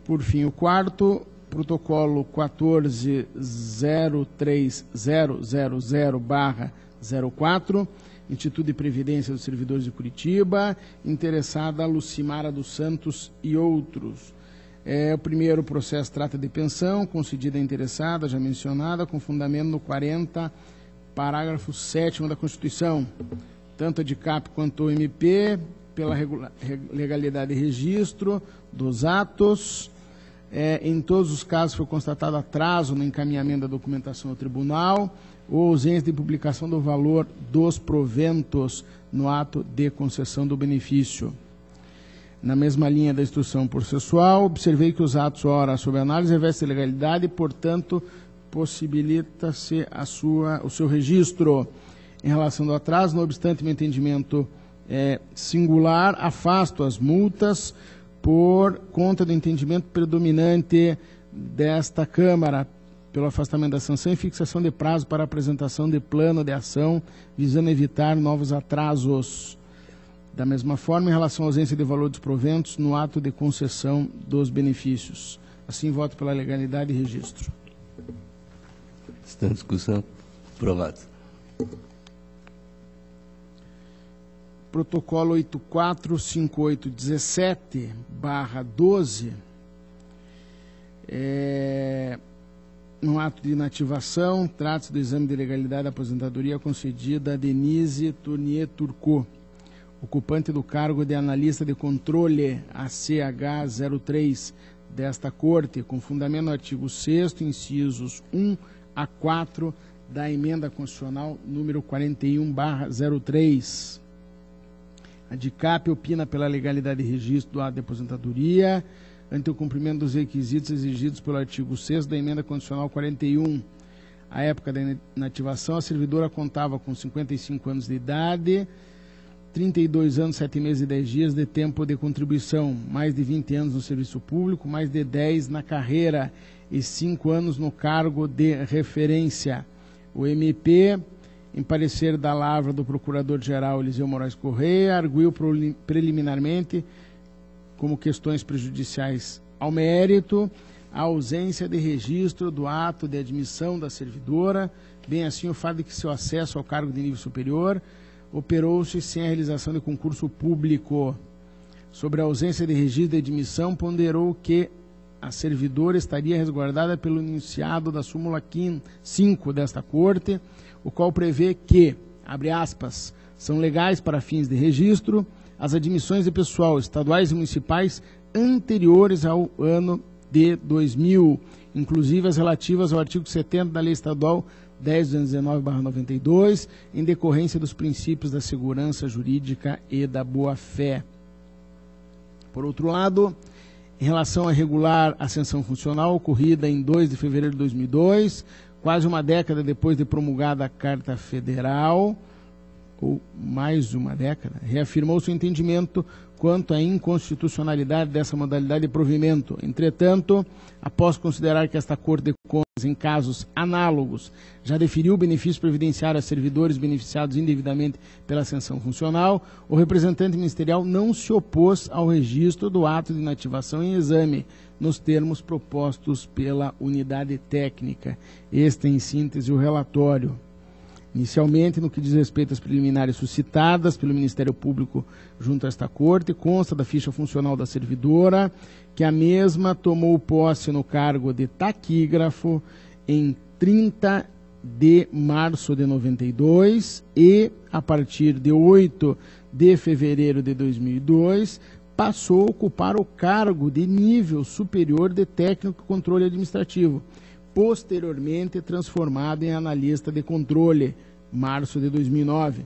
Por fim, o quarto, protocolo 14.03000/04, Instituto de Previdência dos Servidores de Curitiba, interessada Lucimara dos Santos e outros. O primeiro processo trata de pensão, concedida à interessada, já mencionada, com fundamento no 40, parágrafo 7º da Constituição. Tanto a DICAP quanto o MP, pela legalidade de registro dos atos. Em todos os casos foi constatado atraso no encaminhamento da documentação ao tribunal ou ausência de publicação do valor dos proventos no ato de concessão do benefício. Na mesma linha da instrução processual, observei que os atos, ora, sob análise, revestem legalidade e, portanto, possibilita-se o seu registro. Em relação ao atraso, não obstante meu entendimento singular, afasto as multas por conta do entendimento predominante desta Câmara, pelo afastamento da sanção e fixação de prazo para a apresentação de plano de ação, visando evitar novos atrasos. Da mesma forma, em relação à ausência de valor dos proventos no ato de concessão dos benefícios. Assim, voto pela legalidade e registro. Está em discussão. Aprovado. Protocolo 845817/12, no ato de inativação, trata-se do exame de legalidade da aposentadoria concedida a Denise Tournier Turcot, ocupante do cargo de analista de controle ACH 03 desta Corte, com fundamento no artigo 6º, incisos 1 a 4 da emenda constitucional número 41/03. A DICAP opina pela legalidade e registro do ato de aposentadoria ante o cumprimento dos requisitos exigidos pelo artigo 6º da emenda constitucional 41. À época da inativação, a servidora contava com 55 anos de idade, 32 anos, 7 meses e 10 dias de tempo de contribuição, mais de 20 anos no serviço público, mais de 10 na carreira e 5 anos no cargo de referência. O MP, em parecer da lavra do Procurador-Geral Eliseu Moraes Correia, arguiu preliminarmente, como questões prejudiciais ao mérito, a ausência de registro do ato de admissão da servidora, bem assim o fato de que seu acesso ao cargo de nível superior operou-se sem a realização de concurso público. Sobre a ausência de registro de admissão, ponderou que a servidora estaria resguardada pelo enunciado da súmula 5 desta Corte, o qual prevê que, abre aspas, são legais para fins de registro as admissões de pessoal estaduais e municipais anteriores ao ano de 2000, inclusive as relativas ao artigo 70 da Lei Estadual 10.219/92, em decorrência dos princípios da segurança jurídica e da boa-fé. Por outro lado, em relação à regular ascensão funcional ocorrida em 2 de fevereiro de 2002, quase uma década depois de promulgada a Carta Federal, ou mais de uma década, reafirmou seu entendimento quanto à inconstitucionalidade dessa modalidade de provimento. Entretanto, após considerar que esta Corte de Contas, em casos análogos, já deferiu o benefício previdenciário a servidores beneficiados indevidamente pela ascensão funcional, o representante ministerial não se opôs ao registro do ato de inativação em exame, nos termos propostos pela unidade técnica. Este, em síntese, o relatório. Inicialmente, no que diz respeito às preliminares suscitadas pelo Ministério Público junto a esta Corte, consta da ficha funcional da servidora que a mesma tomou posse no cargo de taquígrafo em 30 de março de 92 e, a partir de 8 de fevereiro de 2002, passou a ocupar o cargo de nível superior de técnico de controle administrativo, posteriormente transformado em analista de controle, março de 2009.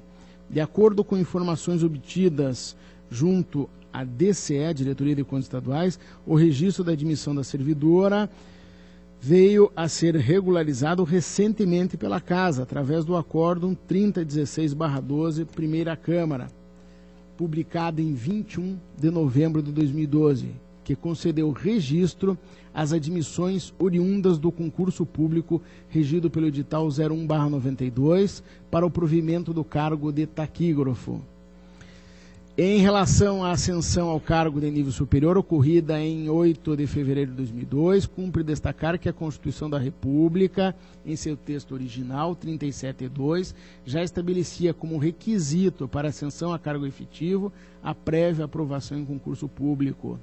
De acordo com informações obtidas junto à DCE, Diretoria de Contas Estaduais, o registro da admissão da servidora veio a ser regularizado recentemente pela Casa, através do Acórdão 3016/12, Primeira Câmara, publicado em 21 de novembro de 2012, que concedeu registro às admissões oriundas do concurso público regido pelo edital 01/92 para o provimento do cargo de taquígrafo. Em relação à ascensão ao cargo de nível superior, ocorrida em 8 de fevereiro de 2002, cumpre destacar que a Constituição da República, em seu texto original, 37.2, já estabelecia como requisito para ascensão a cargo efetivo a prévia aprovação em concurso público.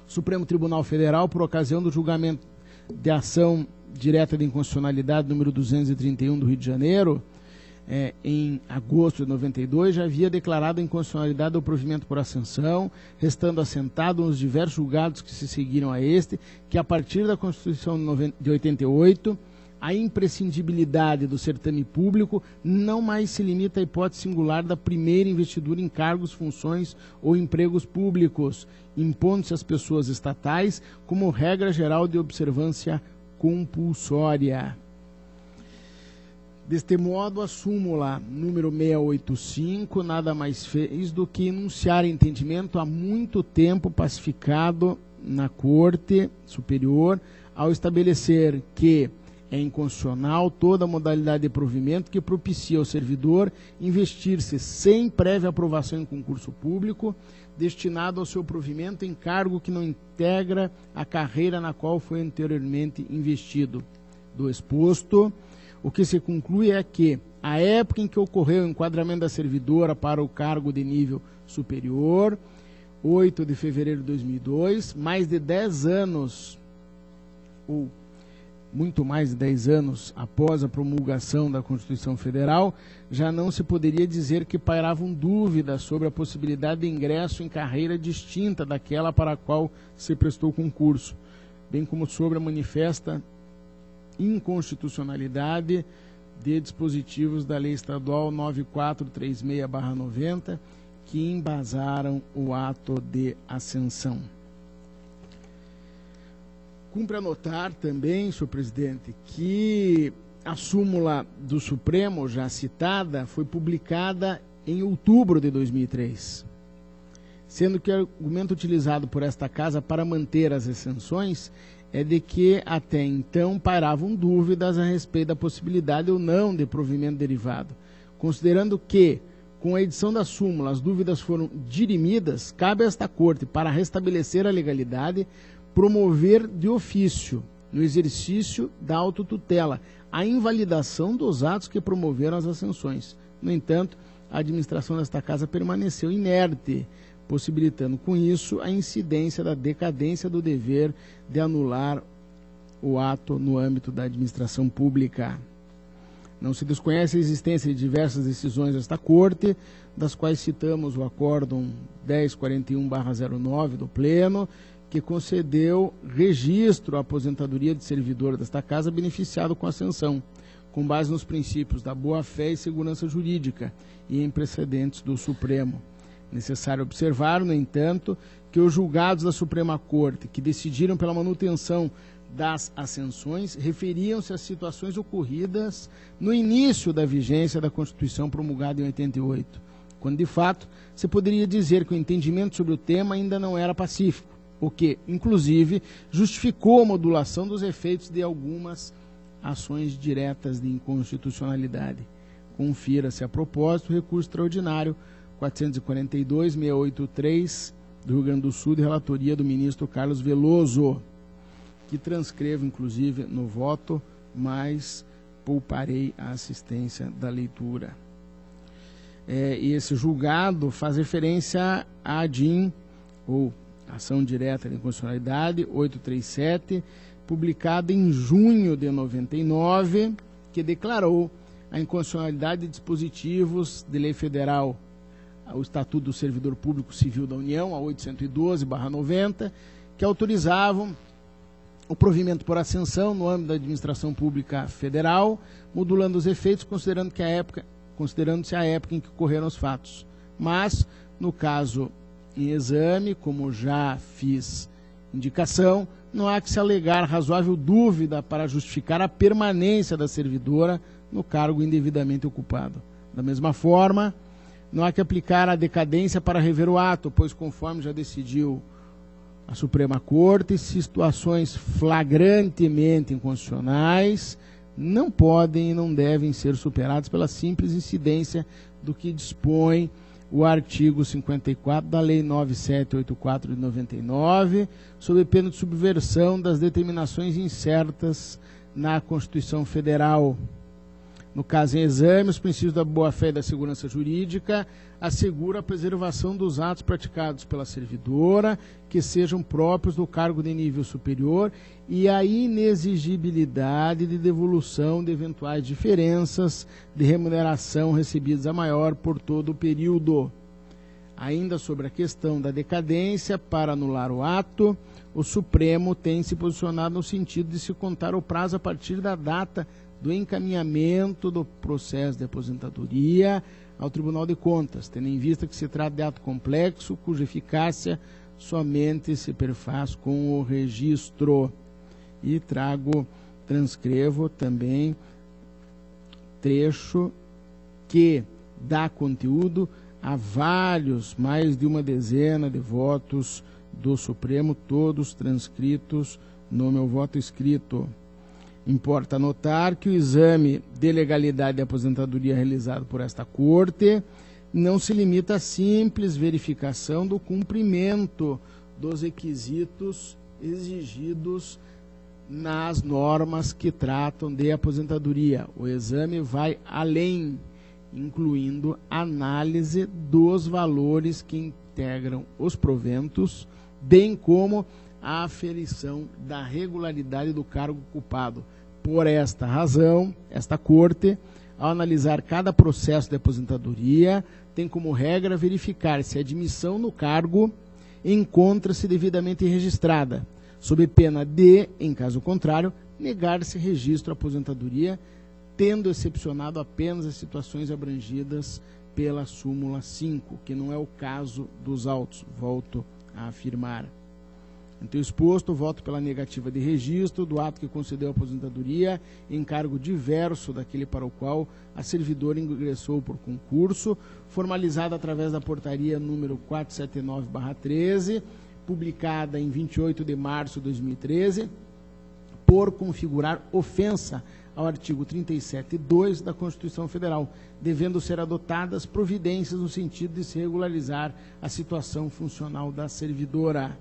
O Supremo Tribunal Federal, por ocasião do julgamento de ação direta de inconstitucionalidade número 231 do Rio de Janeiro, em agosto de 92, já havia declarado a inconstitucionalidade do provimento por ascensão, restando assentado nos diversos julgados que se seguiram a este, que a partir da Constituição de 88, a imprescindibilidade do certame público não mais se limita à hipótese singular da primeira investidura em cargos, funções ou empregos públicos, impondo-se às pessoas estatais como regra geral de observância compulsória. Deste modo, a súmula número 685 nada mais fez do que enunciar entendimento há muito tempo pacificado na Corte Superior, ao estabelecer que é inconstitucional toda modalidade de provimento que propicia ao servidor investir-se sem prévia aprovação em concurso público, destinado ao seu provimento em cargo que não integra a carreira na qual foi anteriormente investido. Do exposto, o que se conclui é que, a época em que ocorreu o enquadramento da servidora para o cargo de nível superior, 8 de fevereiro de 2002, mais de 10 anos, ou muito mais de 10 anos após a promulgação da Constituição Federal, já não se poderia dizer que pairavam dúvidas sobre a possibilidade de ingresso em carreira distinta daquela para a qual se prestou concurso, bem como sobre a manifesta inconstitucionalidade de dispositivos da Lei Estadual 9436/90, que embasaram o ato de ascensão. Cumpre anotar também, senhor presidente, que a súmula do Supremo, já citada, foi publicada em outubro de 2003, sendo que o argumento utilizado por esta Casa para manter as exceções é de que até então pairavam dúvidas a respeito da possibilidade ou não de provimento derivado. Considerando que, com a edição da súmula, as dúvidas foram dirimidas, cabe a esta Corte, para restabelecer a legalidade, promover de ofício, no exercício da autotutela, a invalidação dos atos que promoveram as ascensões. No entanto, a administração desta Casa permaneceu inerte, possibilitando com isso a incidência da decadência do dever de anular o ato no âmbito da administração pública. Não se desconhece a existência de diversas decisões desta Corte, das quais citamos o Acórdão 1041/09 do Pleno, que concedeu registro à aposentadoria de servidor desta Casa beneficiado com ascensão, com base nos princípios da boa-fé e segurança jurídica e em precedentes do Supremo. Necessário observar, no entanto, que os julgados da Suprema Corte, que decidiram pela manutenção das ascensões, referiam-se às situações ocorridas no início da vigência da Constituição promulgada em 88, quando, de fato, se poderia dizer que o entendimento sobre o tema ainda não era pacífico, o que, inclusive, justificou a modulação dos efeitos de algumas ações diretas de inconstitucionalidade. Confira-se, a propósito, o recurso extraordinário 442.683 do Rio Grande do Sul, de relatoria do ministro Carlos Veloso, que transcrevo, inclusive, no voto, mas pouparei a assistência da leitura. E esse julgado faz referência à ADIM, ou Ação Direta de Inconstitucionalidade 837, publicada em junho de 99, que declarou a inconstitucionalidade de dispositivos de lei federal, o Estatuto do Servidor Público Civil da União, a 812/90, que autorizavam o provimento por ascensão no âmbito da administração pública federal, modulando os efeitos, considerando-se a época em que ocorreram os fatos. Mas, no caso em exame, como já fiz indicação, não há que se alegar razoável dúvida para justificar a permanência da servidora no cargo indevidamente ocupado. Da mesma forma, não há que aplicar a decadência para rever o ato, pois, conforme já decidiu a Suprema Corte, situações flagrantemente inconstitucionais não podem e não devem ser superadas pela simples incidência do que dispõe o artigo 54 da Lei 9784 de 99, sob pena de subversão das determinações incertas na Constituição Federal. No caso em exame, os princípios da boa-fé e da segurança jurídica asseguram a preservação dos atos praticados pela servidora, que sejam próprios do cargo de nível superior, e a inexigibilidade de devolução de eventuais diferenças de remuneração recebidas a maior por todo o período. Ainda sobre a questão da decadência, para anular o ato, o Supremo tem se posicionado no sentido de se contar o prazo a partir da data do encaminhamento do processo de aposentadoria ao Tribunal de Contas, tendo em vista que se trata de ato complexo, cuja eficácia somente se perfaz com o registro. E transcrevo também trecho que dá conteúdo a vários, mais de uma dezena de votos do Supremo, todos transcritos no meu voto escrito. Importa notar que o exame de legalidade de aposentadoria realizado por esta Corte não se limita à simples verificação do cumprimento dos requisitos exigidos nas normas que tratam de aposentadoria. O exame vai além, incluindo análise dos valores que integram os proventos, bem como a aferição da regularidade do cargo ocupado. Por esta razão, esta Corte, ao analisar cada processo de aposentadoria, tem como regra verificar se a admissão no cargo encontra-se devidamente registrada, sob pena de, em caso contrário, negar-se registro à aposentadoria, tendo excepcionado apenas as situações abrangidas pela súmula 5, que não é o caso dos autos, volto a afirmar. Ante o exposto, voto pela negativa de registro do ato que concedeu a aposentadoria em cargo diverso daquele para o qual a servidora ingressou por concurso, formalizada através da portaria número 479/13, publicada em 28 de março de 2013, por configurar ofensa ao artigo 37(2) da Constituição Federal, devendo ser adotadas providências no sentido de se regularizar a situação funcional da servidora.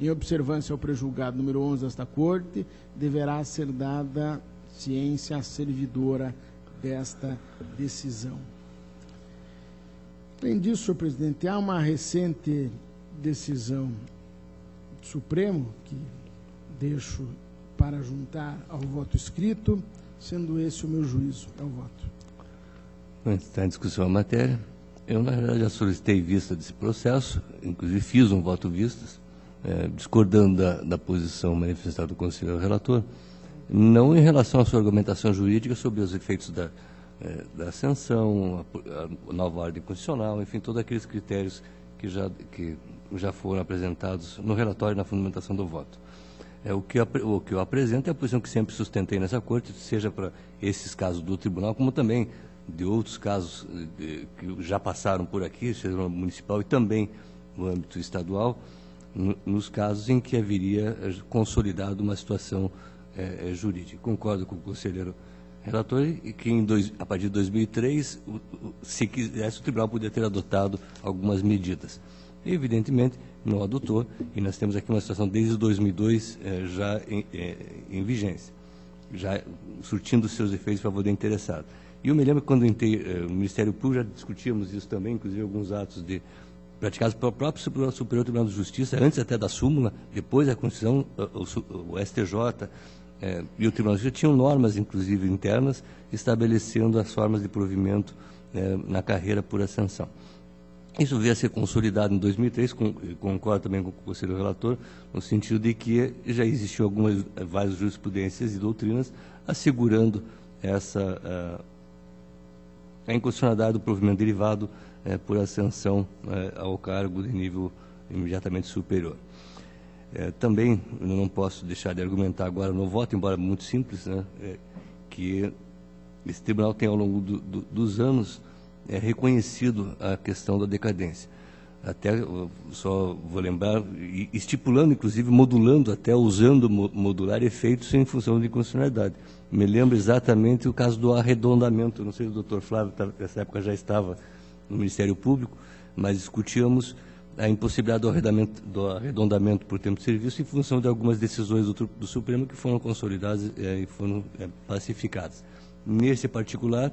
Em observância ao prejulgado número 11 desta Corte, deverá ser dada ciência à servidora desta decisão. Além disso, senhor presidente, há uma recente decisão do Supremo, que deixo para juntar ao voto escrito, sendo esse o meu juízo. É o voto. Está em discussão a matéria. Eu, na verdade, já solicitei vista desse processo, inclusive fiz um voto vistas, discordando da posição manifestada do conselheiro relator, não em relação à sua argumentação jurídica sobre os efeitos da ascensão, a nova ordem constitucional, enfim, todos aqueles critérios que já foram apresentados no relatório e na fundamentação do voto. O que eu apresento é a posição que sempre sustentei nessa Corte, seja para esses casos do tribunal, como também de outros casos que já passaram por aqui, seja no municipal e também no âmbito estadual, nos casos em que haveria consolidado uma situação jurídica. Concordo com o conselheiro relator e que a partir de 2003, se quisesse, o tribunal poderia ter adotado algumas medidas. Evidentemente, não adotou, e nós temos aqui uma situação desde 2002 já em vigência, já surtindo seus efeitos em favor do interessado. E eu me lembro que quando entrei no Ministério Público, já discutíamos isso também, inclusive alguns atos praticados pelo próprio Superior Tribunal de Justiça, antes até da súmula, depois da Constituição, o STJ e o Tribunal de Justiça tinham normas, inclusive internas, estabelecendo as formas de provimento na carreira por ascensão. Isso veio a ser consolidado em 2003, concordo também com o conselheiro relator, no sentido de que já existiam várias jurisprudências e doutrinas assegurando a inconstitucionalidade do provimento derivado por ascensão ao cargo de nível imediatamente superior. Também não posso deixar de argumentar agora no voto, embora muito simples, que esse tribunal tem ao longo dos anos reconhecido a questão da decadência. Até, só vou lembrar, estipulando, inclusive, modulando, até usando modular efeitos em função de inconstitucionalidade. Me lembro exatamente o caso do arredondamento, não sei se o doutor Flávio, nessa época, já estava no Ministério Público, mas discutíamos a impossibilidade do arredondamento por tempo de serviço em função de algumas decisões do Supremo que foram consolidadas e foram pacificadas. Nesse particular,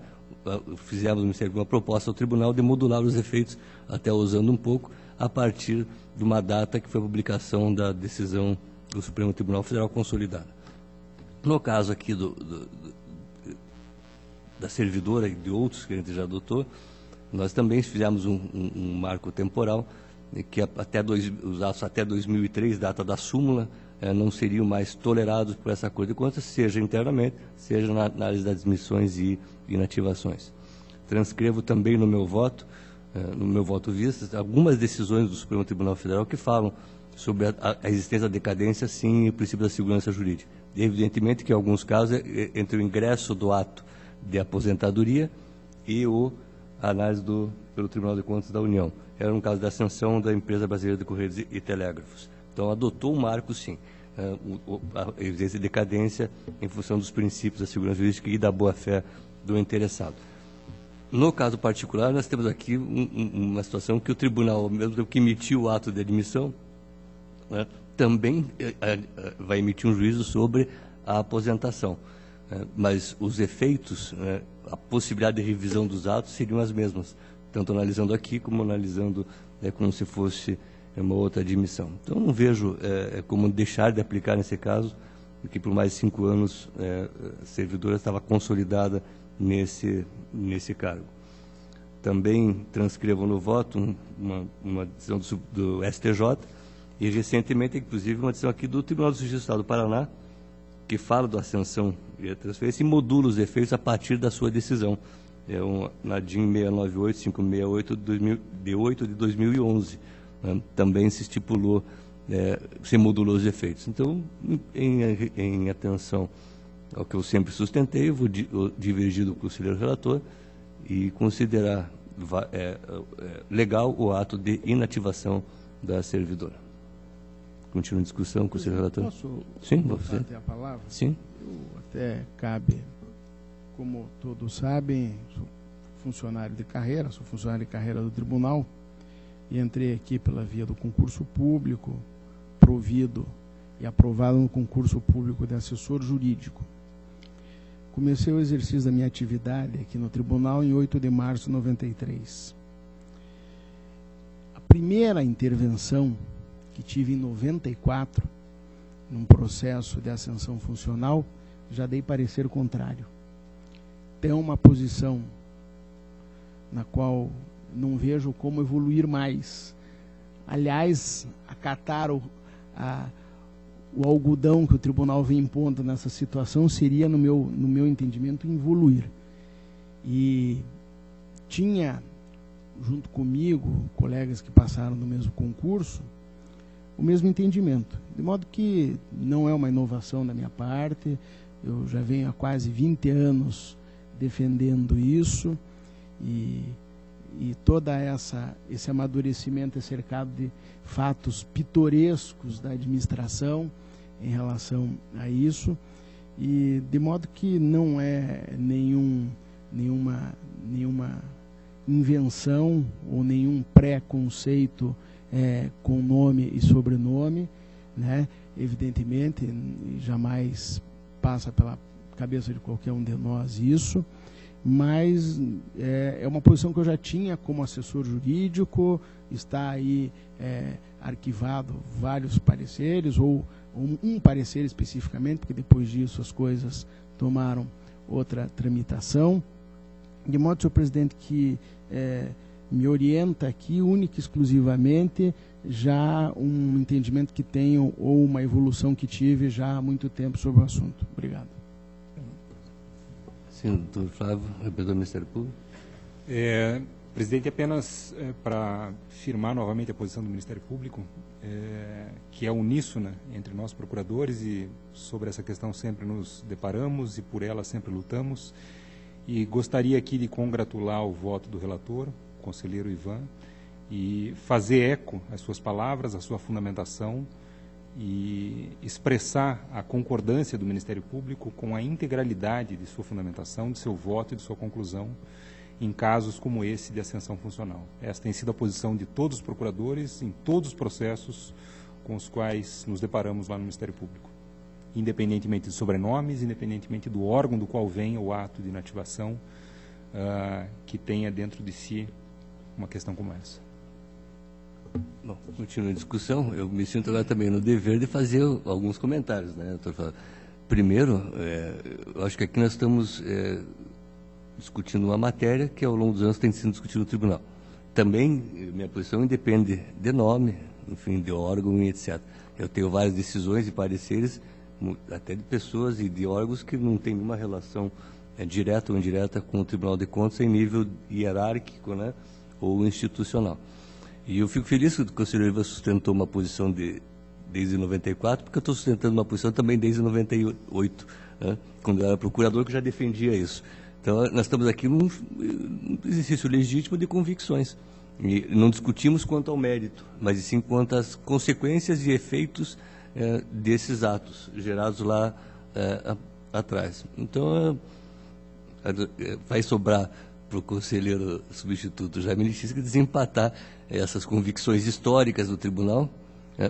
fizemos no Ministério Público uma proposta ao Tribunal de modular os efeitos, até usando um pouco, a partir de uma data que foi a publicação da decisão do Supremo Tribunal Federal consolidada. No caso aqui da servidora e de outros que a gente já adotou, nós também fizemos um marco temporal, que os atos até 2003, data da súmula, não seriam mais tolerados por essa Corte de Contas, seja internamente, seja na análise das admissões e inativações. Transcrevo também no meu voto vistas, algumas decisões do Supremo Tribunal Federal que falam sobre a existência da decadência, sim, e o princípio da segurança jurídica. Evidentemente que, em alguns casos, entre o ingresso do ato de aposentadoria e a análise pelo Tribunal de Contas da União. Era um caso da ascensão da Empresa Brasileira de Correios e Telégrafos. Então, adotou um marco, sim. a evidência de decadência em função dos princípios da segurança jurídica e da boa-fé do interessado. No caso particular, nós temos aqui uma situação que o tribunal, ao mesmo tempo que emitiu o ato de admissão, né, também vai emitir um juízo sobre a aposentação. Mas os efeitos, a possibilidade de revisão dos atos seriam as mesmas, tanto analisando aqui como analisando como se fosse uma outra admissão. Então, não vejo como deixar de aplicar nesse caso, porque por mais de 5 anos a servidora estava consolidada nesse cargo. Também transcrevo no voto uma decisão do STJ e, recentemente, inclusive, uma decisão aqui do Tribunal de Justiça do Estado do Paraná, que fala da ascensão e a transferência e modula os efeitos a partir da sua decisão. Na DIN 698-568 de 8 de 2011. Também se estipulou, se modulou os efeitos. Então, em atenção ao que eu sempre sustentei, eu vou divergir do conselheiro relator e considerar legal o ato de inativação da servidora. Continua a discussão, conselheiro relator. Posso Sim, vou fazer. a palavra? Sim. Até cabe, como todos sabem, sou funcionário de carreira do tribunal, e entrei aqui pela via do concurso público, provido e aprovado no concurso público de assessor jurídico. Comecei o exercício da minha atividade aqui no tribunal em 8 de março de 93. A primeira intervenção que tive em 94, num processo de ascensão funcional, já dei parecer contrário. Tem uma posição na qual não vejo como evoluir mais. Aliás, acatar o algodão que o tribunal vem impondo nessa situação seria, no meu entendimento, evoluir. E tinha, junto comigo, colegas que passaram no mesmo concurso, o mesmo entendimento. De modo que não é uma inovação da minha parte, eu já venho há quase 20 anos defendendo isso, e todo esse amadurecimento é cercado de fatos pitorescos da administração em relação a isso, e de modo que não é nenhuma invenção ou nenhum pré-conceito com nome e sobrenome, né? Evidentemente, jamais passa pela cabeça de qualquer um de nós isso, mas é uma posição que eu já tinha como assessor jurídico. Está aí arquivado vários pareceres, ou um parecer especificamente, porque depois disso as coisas tomaram outra tramitação, de modo, senhor presidente, que me orienta aqui única e exclusivamente já um entendimento que tenho ou uma evolução que tive já há muito tempo sobre o assunto. Obrigado. Sim, doutor Flávio, representante do Ministério Público. Presidente, apenas para firmar novamente a posição do Ministério Público, que é uníssona entre nós procuradores, e sobre essa questão sempre nos deparamos e por ela sempre lutamos. E gostaria aqui de congratular o voto do relator, o conselheiro Ivan, e fazer eco às suas palavras, à sua fundamentação, e expressar a concordância do Ministério Público com a integralidade de sua fundamentação, de seu voto e de sua conclusão em casos como esse de ascensão funcional. Esta tem sido a posição de todos os procuradores em todos os processos com os quais nos deparamos lá no Ministério Público, independentemente de sobrenomes, independentemente do órgão do qual venha o ato de inativação que tenha dentro de si uma questão como essa. Bom, continua a discussão. Eu me sinto agora também no dever de fazer alguns comentários, né, doutor Flávio? Primeiro, eu acho que aqui nós estamos discutindo uma matéria que ao longo dos anos tem sido discutida no tribunal. Também, minha posição independe de nome, enfim, de órgão e etc. Eu tenho várias decisões e pareceres, até de pessoas e de órgãos que não têm nenhuma relação direta ou indireta com o Tribunal de Contas em nível hierárquico, né, ou institucional. E eu fico feliz que o conselheiro Ivan sustentou uma posição desde 94, porque eu estou sustentando uma posição também desde 98, né, quando eu era procurador, que já defendia isso. Então, nós estamos aqui num exercício legítimo de convicções. E não discutimos quanto ao mérito, mas sim quanto às consequências e efeitos desses atos gerados lá atrás. Então, vai sobrar para o conselheiro substituto Jaime Lichinsky desempatar essas convicções históricas do tribunal,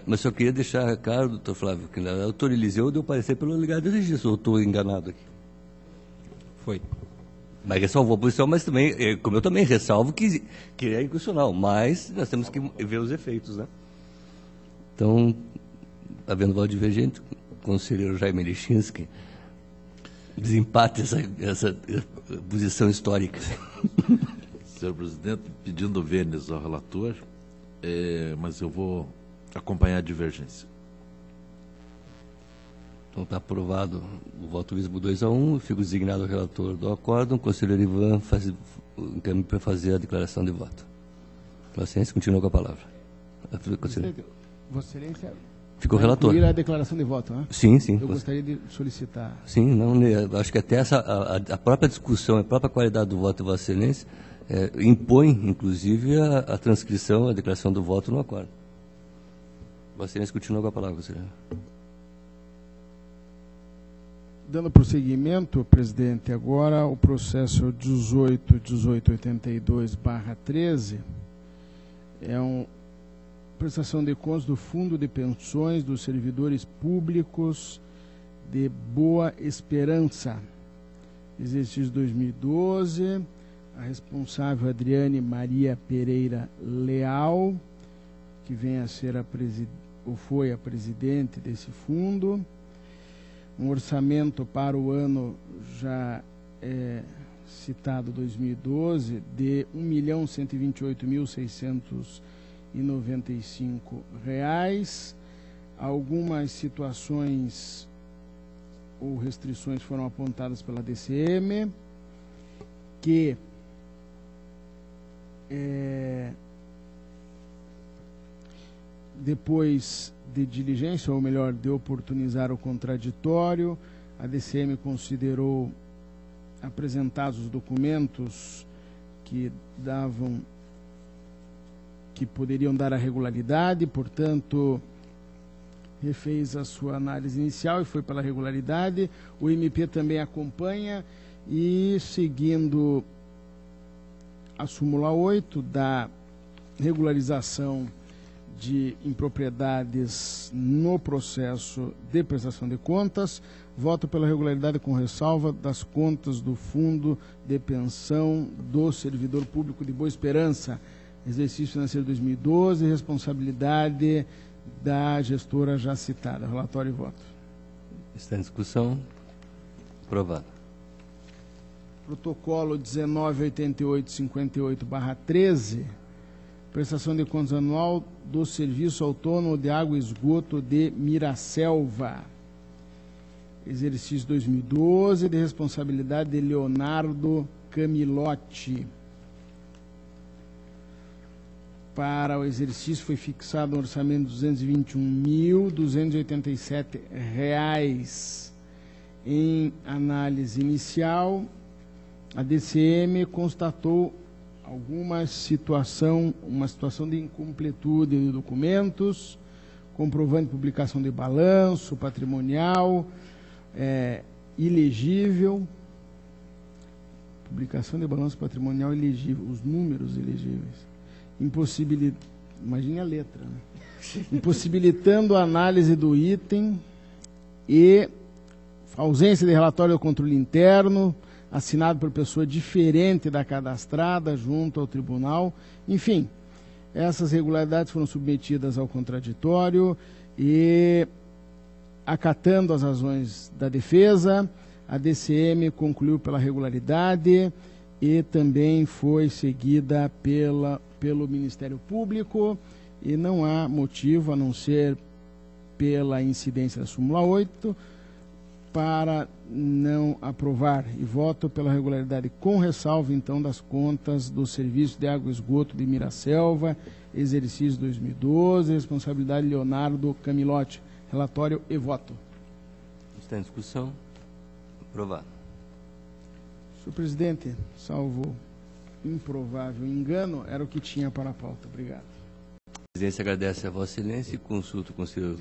mas só queria deixar claro, doutor Flávio, que o doutor Eliseu deu parecer pelo legado de registro, ou estou enganado aqui? Foi. Mas ressalvou a posição, mas também, como eu também ressalvo, que é inconstitucional, mas nós temos que ver os efeitos, né? Então, havendo voto divergente, o conselheiro Jaime Lichinsky desempate essa posição histórica. Senhor presidente, pedindo vênias ao relator, mas eu vou acompanhar a divergência. Então está aprovado o voto vísibro 2-1, fico designado o relator do acórdão, o conselheiro Ivan encaminha para fazer a declaração de voto. Vossa Excelência, continua com a palavra. Vossa Excelência, ficou relator. incluir a declaração de voto, né? Sim, sim. Eu gostaria de solicitar. Sim, não, acho que até a própria discussão, a própria qualidade do voto de Vossa Excelência impõe, inclusive, a transcrição, a declaração do voto no acordo. Vossa Excelência continua com a palavra, conselheiro. Dando prosseguimento, presidente, agora o processo 1882/13 é uma prestação de contas do Fundo de Pensões dos Servidores Públicos de Boa Esperança, exercício 2012, a responsável Adriane Maria Pereira Leal, que vem a ser ou foi a presidente desse fundo. Um orçamento para o ano já citado 2012 de R$ 1.128.695. Algumas situações ou restrições foram apontadas pela DCM, que depois de diligência, ou melhor, de oportunizar o contraditório, a DCM considerou apresentados os documentos que poderiam dar a regularidade, portanto, refez a sua análise inicial e foi pela regularidade. O MP também acompanha e, seguindo a súmula 8 da regularização de impropriedades no processo de prestação de contas, voto pela regularidade com ressalva das contas do Fundo de Pensão do Servidor Público de Boa Esperança, exercício financeiro 2012, responsabilidade da gestora já citada. Relatório e voto. Está em discussão. Aprovado. Protocolo 1988/58/13, prestação de contas anual do Serviço Autônomo de Água e Esgoto de Miraselva, exercício 2012, de responsabilidade de Leonardo Camilotti. Para o exercício foi fixado um orçamento de R$ 221.287. Em análise inicial, a DCM constatou uma situação de incompletude de documentos, comprovante de publicação de balanço patrimonial, ilegível, publicação de balanço patrimonial ilegível, os números elegíveis, imagine a letra, né? Impossibilitando a análise do item e ausência de relatório do controle interno, assinado por pessoa diferente da cadastrada junto ao tribunal. Enfim, essas irregularidades foram submetidas ao contraditório e, acatando as razões da defesa, a DCM concluiu pela regularidade e também foi seguida pelo Ministério Público, e não há motivo, a não ser pela incidência da súmula 8, para não aprovar, e voto pela regularidade com ressalva, então, das contas do Serviço de Água e Esgoto de Miraselva, exercício 2012, responsabilidade Leonardo Camilotti. Relatório e voto. Está em discussão. Aprovado. Senhor presidente, salvo improvável engano, era o que tinha para a pauta. Obrigado. A presidência agradece a Vossa Excelência e consulta o conselheiro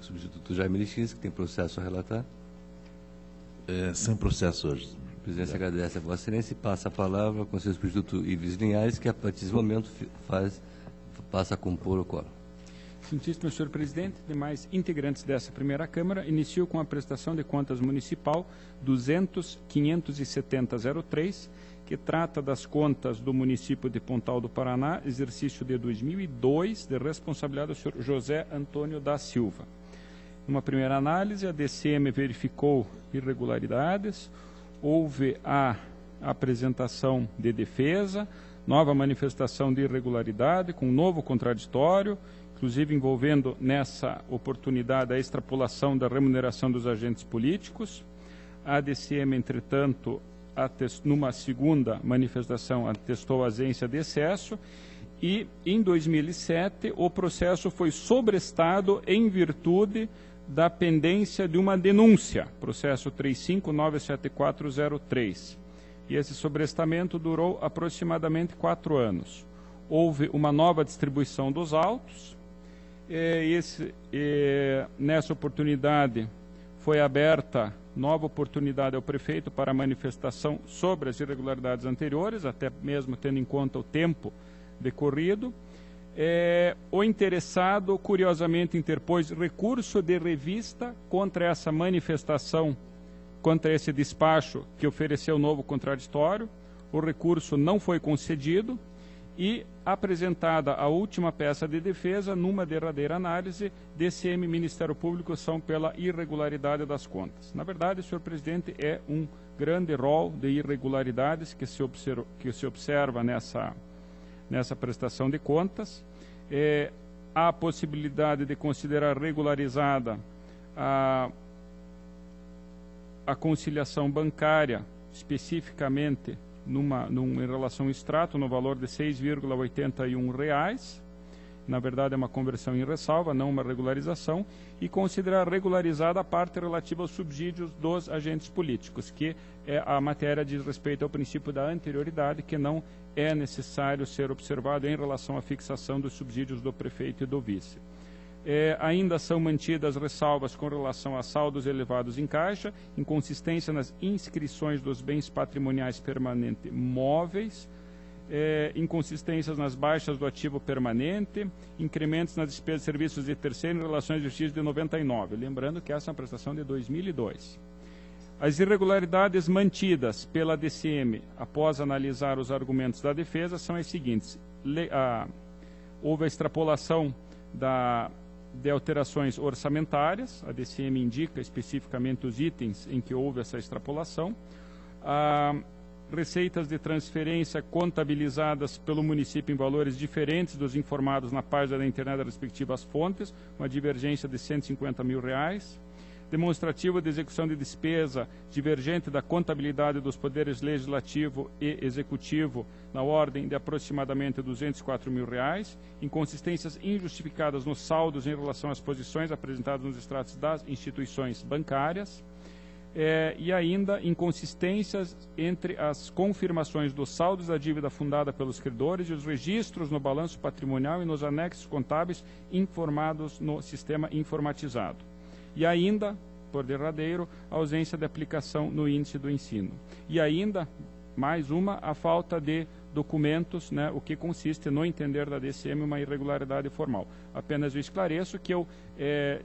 substituto Jaime Lichins, que tem processo a relatar. Sem processo hoje. A presidência agradece a Vossa Excelência e passa a palavra ao conselheiro substituto Ives Linhares, que a partir desse momento passa a compor o quórum. Excelentíssimo senhor presidente, demais integrantes dessa primeira Câmara, inicio com a prestação de contas municipal 200.570.03, que trata das contas do município de Pontal do Paraná, exercício de 2002, de responsabilidade do senhor José Antônio da Silva. Numa primeira análise, a DCM verificou irregularidades, houve a apresentação de defesa, nova manifestação de irregularidade, com novo contraditório, inclusive envolvendo nessa oportunidade a extrapolação da remuneração dos agentes políticos. A DCM, entretanto, numa segunda manifestação, atestou ausência de excesso e, em 2007, o processo foi sobrestado em virtude da pendência de uma denúncia, processo 35.97403. E esse sobrestamento durou aproximadamente 4 anos. Houve uma nova distribuição dos autos. Nessa oportunidade foi aberta nova oportunidade ao prefeito para a manifestação sobre as irregularidades anteriores, até mesmo tendo em conta o tempo decorrido. O interessado, curiosamente, interpôs recurso de revista contra essa manifestação, contra esse despacho que ofereceu novo contraditório. O recurso não foi concedido e apresentada a última peça de defesa, numa derradeira análise, DCM e Ministério Público são pela irregularidade das contas. Na verdade, senhor presidente, é um grande rol de irregularidades que se observa nessa prestação de contas. Há a possibilidade de considerar regularizada a conciliação bancária, especificamente em relação ao extrato, no valor de R$ 6,81. Na verdade, é uma conversão em ressalva, não uma regularização, e considerar regularizada a parte relativa aos subsídios dos agentes políticos, que a matéria diz respeito ao princípio da anterioridade, que não é necessário ser observado em relação à fixação dos subsídios do prefeito e do vice. Ainda são mantidas ressalvas com relação a saldos elevados em caixa, inconsistência nas inscrições dos bens patrimoniais permanentes móveis, inconsistências nas baixas do ativo permanente, incrementos nas despesas de serviços de terceiro em relação ao exercício de 99. Lembrando que essa é uma prestação de 2002. As irregularidades mantidas pela DCM após analisar os argumentos da defesa são as seguintes. Houve a extrapolação de alterações orçamentárias, a DCM indica especificamente os itens em que houve essa extrapolação, receitas de transferência contabilizadas pelo município em valores diferentes dos informados na página da internet das respectivas fontes, uma divergência de R$ 150 mil, demonstrativo de execução de despesa divergente da contabilidade dos poderes legislativo e executivo na ordem de aproximadamente R$ 204 mil, inconsistências injustificadas nos saldos em relação às posições apresentadas nos extratos das instituições bancárias, e ainda inconsistências entre as confirmações dos saldos da dívida fundada pelos credores e os registros no balanço patrimonial e nos anexos contábeis informados no sistema informatizado. E ainda, por derradeiro, a ausência de aplicação no índice do ensino. E ainda, mais uma, a falta de documentos, o que consiste, no entender da DCM, uma irregularidade formal. Apenas eu esclareço que eu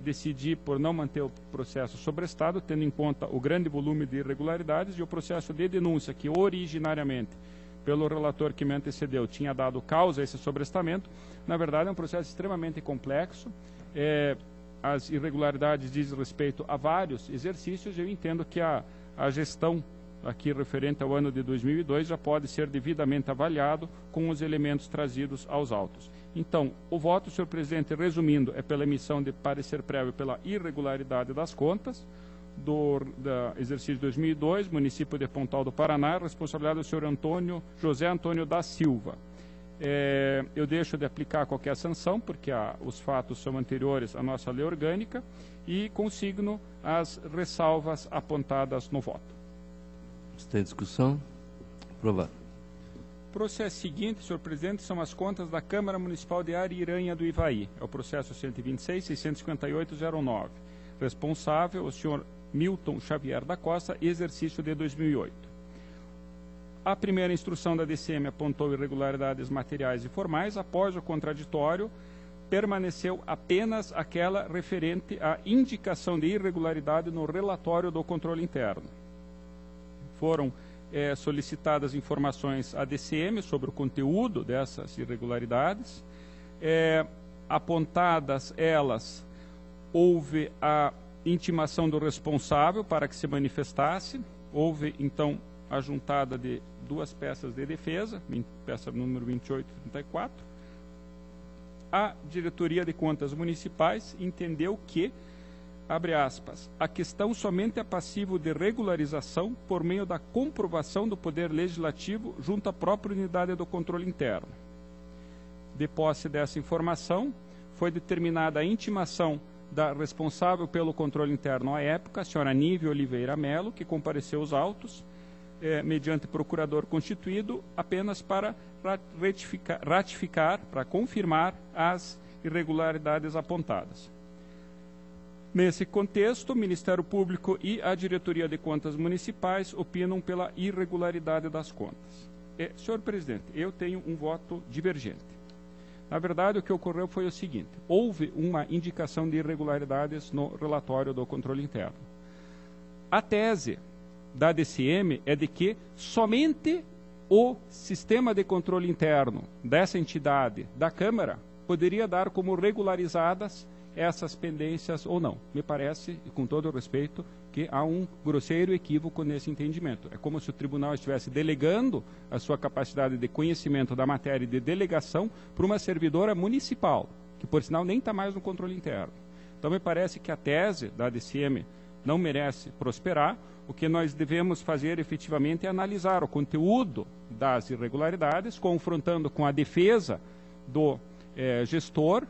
decidi por não manter o processo sobrestado, tendo em conta o grande volume de irregularidades e o processo de denúncia que originariamente, pelo relator que me antecedeu, tinha dado causa a esse sobrestamento. Na verdade, é um processo extremamente complexo. As irregularidades dizem respeito a vários exercícios. Eu entendo que a gestão aqui referente ao ano de 2002 já pode ser devidamente avaliado com os elementos trazidos aos autos. Então, o voto, senhor presidente, resumindo, é pela emissão de parecer prévio pela irregularidade das contas do exercício de 2002, município de Pontal do Paraná, responsabilidade do senhor José Antônio da Silva. Eu deixo de aplicar qualquer sanção, porque os fatos são anteriores à nossa lei orgânica, e consigno as ressalvas apontadas no voto. Se tem discussão, aprovado. O processo seguinte, senhor presidente, são as contas da Câmara Municipal de Ariranha do Ivaí. É o processo 126.658.09. Responsável, o senhor Milton Xavier da Costa, exercício de 2008. A primeira instrução da DCM apontou irregularidades materiais e formais. Após o contraditório, permaneceu apenas aquela referente à indicação de irregularidade no relatório do controle interno. Foram solicitadas informações à DCM sobre o conteúdo dessas irregularidades. Apontadas elas, houve a intimação do responsável para que se manifestasse. Houve, então, a juntada de duas peças de defesa, peça número 28 e 34. A Diretoria de Contas Municipais entendeu que, abre aspas, a questão somente é passivo de regularização por meio da comprovação do Poder Legislativo junto à própria unidade do controle interno. De posse dessa informação, foi determinada a intimação da responsável pelo controle interno à época, a senhora Nívia Oliveira Melo, que compareceu aos autos, mediante procurador constituído, apenas para ratificar, para confirmar as irregularidades apontadas. Nesse contexto, o Ministério Público e a Diretoria de Contas Municipais opinam pela irregularidade das contas. Senhor presidente, eu tenho um voto divergente. Na verdade, o que ocorreu foi o seguinte: houve uma indicação de irregularidades no relatório do controle interno. A tese da DCM é de que somente o sistema de controle interno dessa entidade, da Câmara, poderia dar como regularizadas essas pendências ou não. Me parece, e com todo o respeito, que há um grosseiro equívoco nesse entendimento. É como se o tribunal estivesse delegando a sua capacidade de conhecimento da matéria e de delegação para uma servidora municipal, que por sinal nem está mais no controle interno. Então me parece que a tese da DCM não merece prosperar. O que nós devemos fazer efetivamente é analisar o conteúdo das irregularidades, confrontando com a defesa do gestor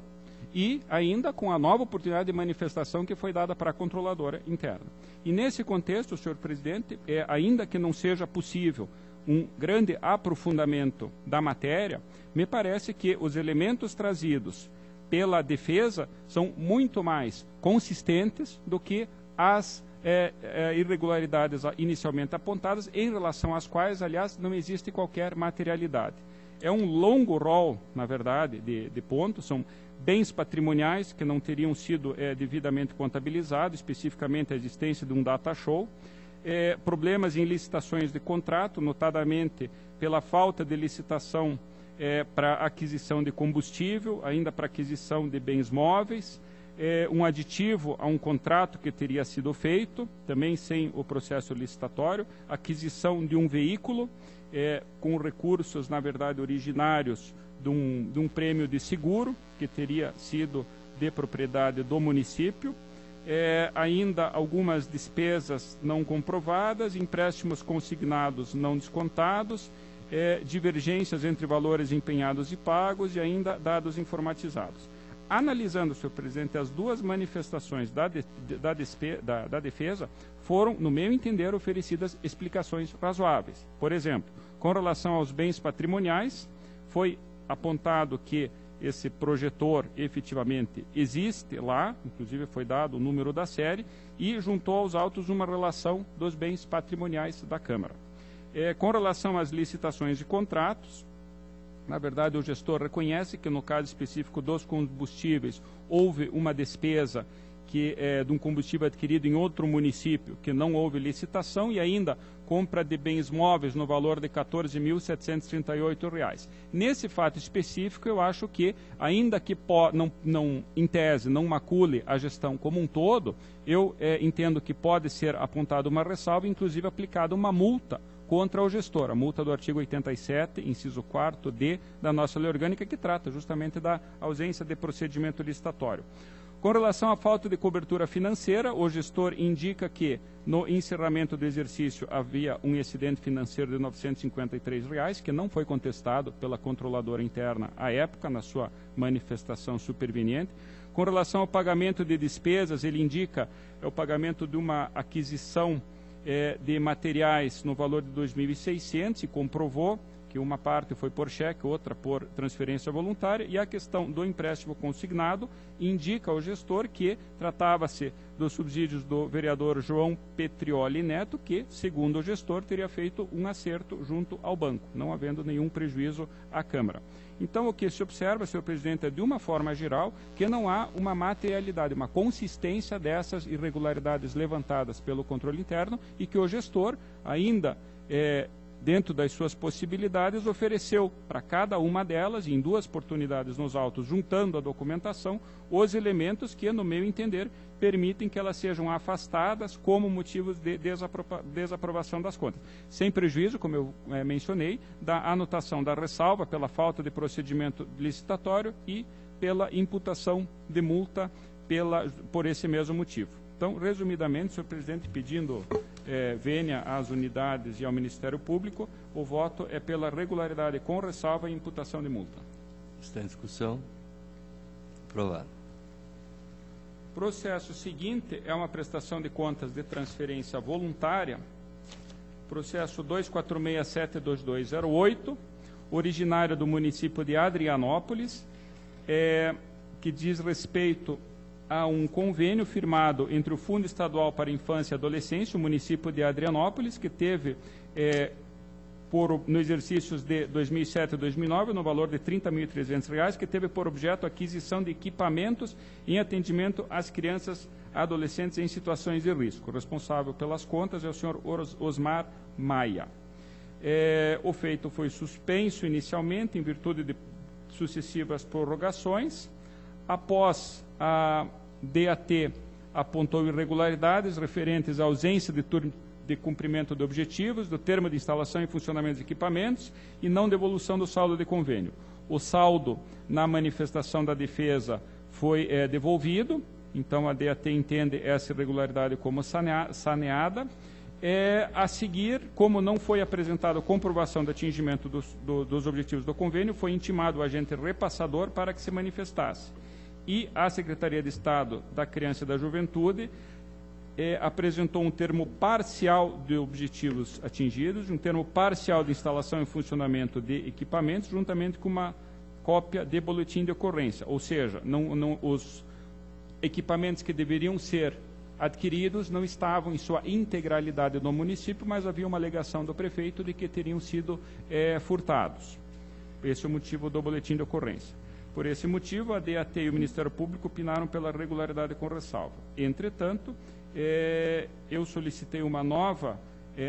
e ainda com a nova oportunidade de manifestação que foi dada para a controladora interna. E nesse contexto, senhor presidente, ainda que não seja possível um grande aprofundamento da matéria, me parece que os elementos trazidos pela defesa são muito mais consistentes do que as irregularidades inicialmente apontadas, em relação às quais, aliás, não existe qualquer materialidade. É um longo rol, na verdade, de pontos, são bens patrimoniais que não teriam sido devidamente contabilizados, especificamente a existência de um data show, problemas em licitações de contrato, notadamente pela falta de licitação para aquisição de combustível, ainda para aquisição de bens móveis, um aditivo a um contrato que teria sido feito, também sem o processo licitatório, aquisição de um veículo, com recursos, na verdade, originários de um prêmio de seguro, que teria sido de propriedade do município, ainda algumas despesas não comprovadas, empréstimos consignados não descontados, divergências entre valores empenhados e pagos e ainda dados informatizados. Analisando, senhor presidente, as duas manifestações da defesa, foram, no meu entender, oferecidas explicações razoáveis. Por exemplo, com relação aos bens patrimoniais, foi apontado que esse projetor efetivamente existe lá, inclusive foi dado o número da série, e juntou aos autos uma relação dos bens patrimoniais da Câmara. Com relação às licitações e contratos, na verdade, o gestor reconhece que, no caso específico dos combustíveis, houve uma despesa de um combustível adquirido em outro município, que não houve licitação, e ainda compra de bens móveis no valor de R$ 14.738. Nesse fato específico, eu acho que, ainda que em tese não macule a gestão como um todo, eu entendo que pode ser apontada uma ressalva, inclusive aplicada uma multa contra o gestor, a multa do artigo 87, inciso 4d da nossa lei orgânica, que trata justamente da ausência de procedimento licitatório. Com relação à falta de cobertura financeira, o gestor indica que, no encerramento do exercício, havia um excedente financeiro de R$ 953, que não foi contestado pela controladora interna à época, na sua manifestação superveniente. Com relação ao pagamento de despesas, ele indica o pagamento de uma aquisição de materiais no valor de R$ 2.600 e comprovou que uma parte foi por cheque, outra por transferência voluntária, e a questão do empréstimo consignado indica ao gestor que tratava-se dos subsídios do vereador João Petrioli Neto, que, segundo o gestor, teria feito um acerto junto ao banco, não havendo nenhum prejuízo à Câmara. Então, o que se observa, senhor presidente, é de uma forma geral que não há uma materialidade, uma consistência dessas irregularidades levantadas pelo controle interno e que o gestor ainda dentro das suas possibilidades, ofereceu para cada uma delas, em 2 oportunidades nos autos, juntando a documentação, os elementos que, no meu entender, permitem que elas sejam afastadas como motivos de desaprovação das contas. Sem prejuízo, como eu mencionei, da anotação da ressalva pela falta de procedimento licitatório e pela imputação de multa por esse mesmo motivo. Então, resumidamente, senhor presidente, pedindo vênia às unidades e ao Ministério Público, o voto é pela regularidade com ressalva e imputação de multa. Está em discussão. Aprovado. Processo seguinte é uma prestação de contas de transferência voluntária, processo 246722208, originário do município de Adrianópolis, que diz respeito a um convênio firmado entre o Fundo Estadual para a Infância e Adolescência, o município de Adrianópolis, que teve, no exercícios de 2007 e 2009, no valor de R$ 30.300, que teve por objeto a aquisição de equipamentos em atendimento às crianças e adolescentes em situações de risco. O responsável pelas contas é o senhor Osmar Maia. O feito foi suspenso inicialmente em virtude de sucessivas prorrogações. Após a DAT apontou irregularidades referentes à ausência de cumprimento de objetivos, do termo de instalação e funcionamento dos equipamentos e não devolução do saldo de convênio. O saldo na manifestação da defesa foi devolvido, então a DAT entende essa irregularidade como saneada. A seguir, como não foi apresentada comprovação do atingimento dos objetivos do convênio, foi intimado o agente repassador para que se manifestasse. E a Secretaria de Estado da Criança e da Juventude apresentou um termo parcial de objetivos atingidos, um termo parcial de instalação e funcionamento de equipamentos, juntamente com uma cópia de boletim de ocorrência. Ou seja, os equipamentos que deveriam ser adquiridos não estavam em sua integralidade no município, mas havia uma alegação do prefeito de que teriam sido furtados. Esse é o motivo do boletim de ocorrência. Por esse motivo, a DAT e o Ministério Público opinaram pela regularidade com ressalva. Entretanto, eu solicitei uma nova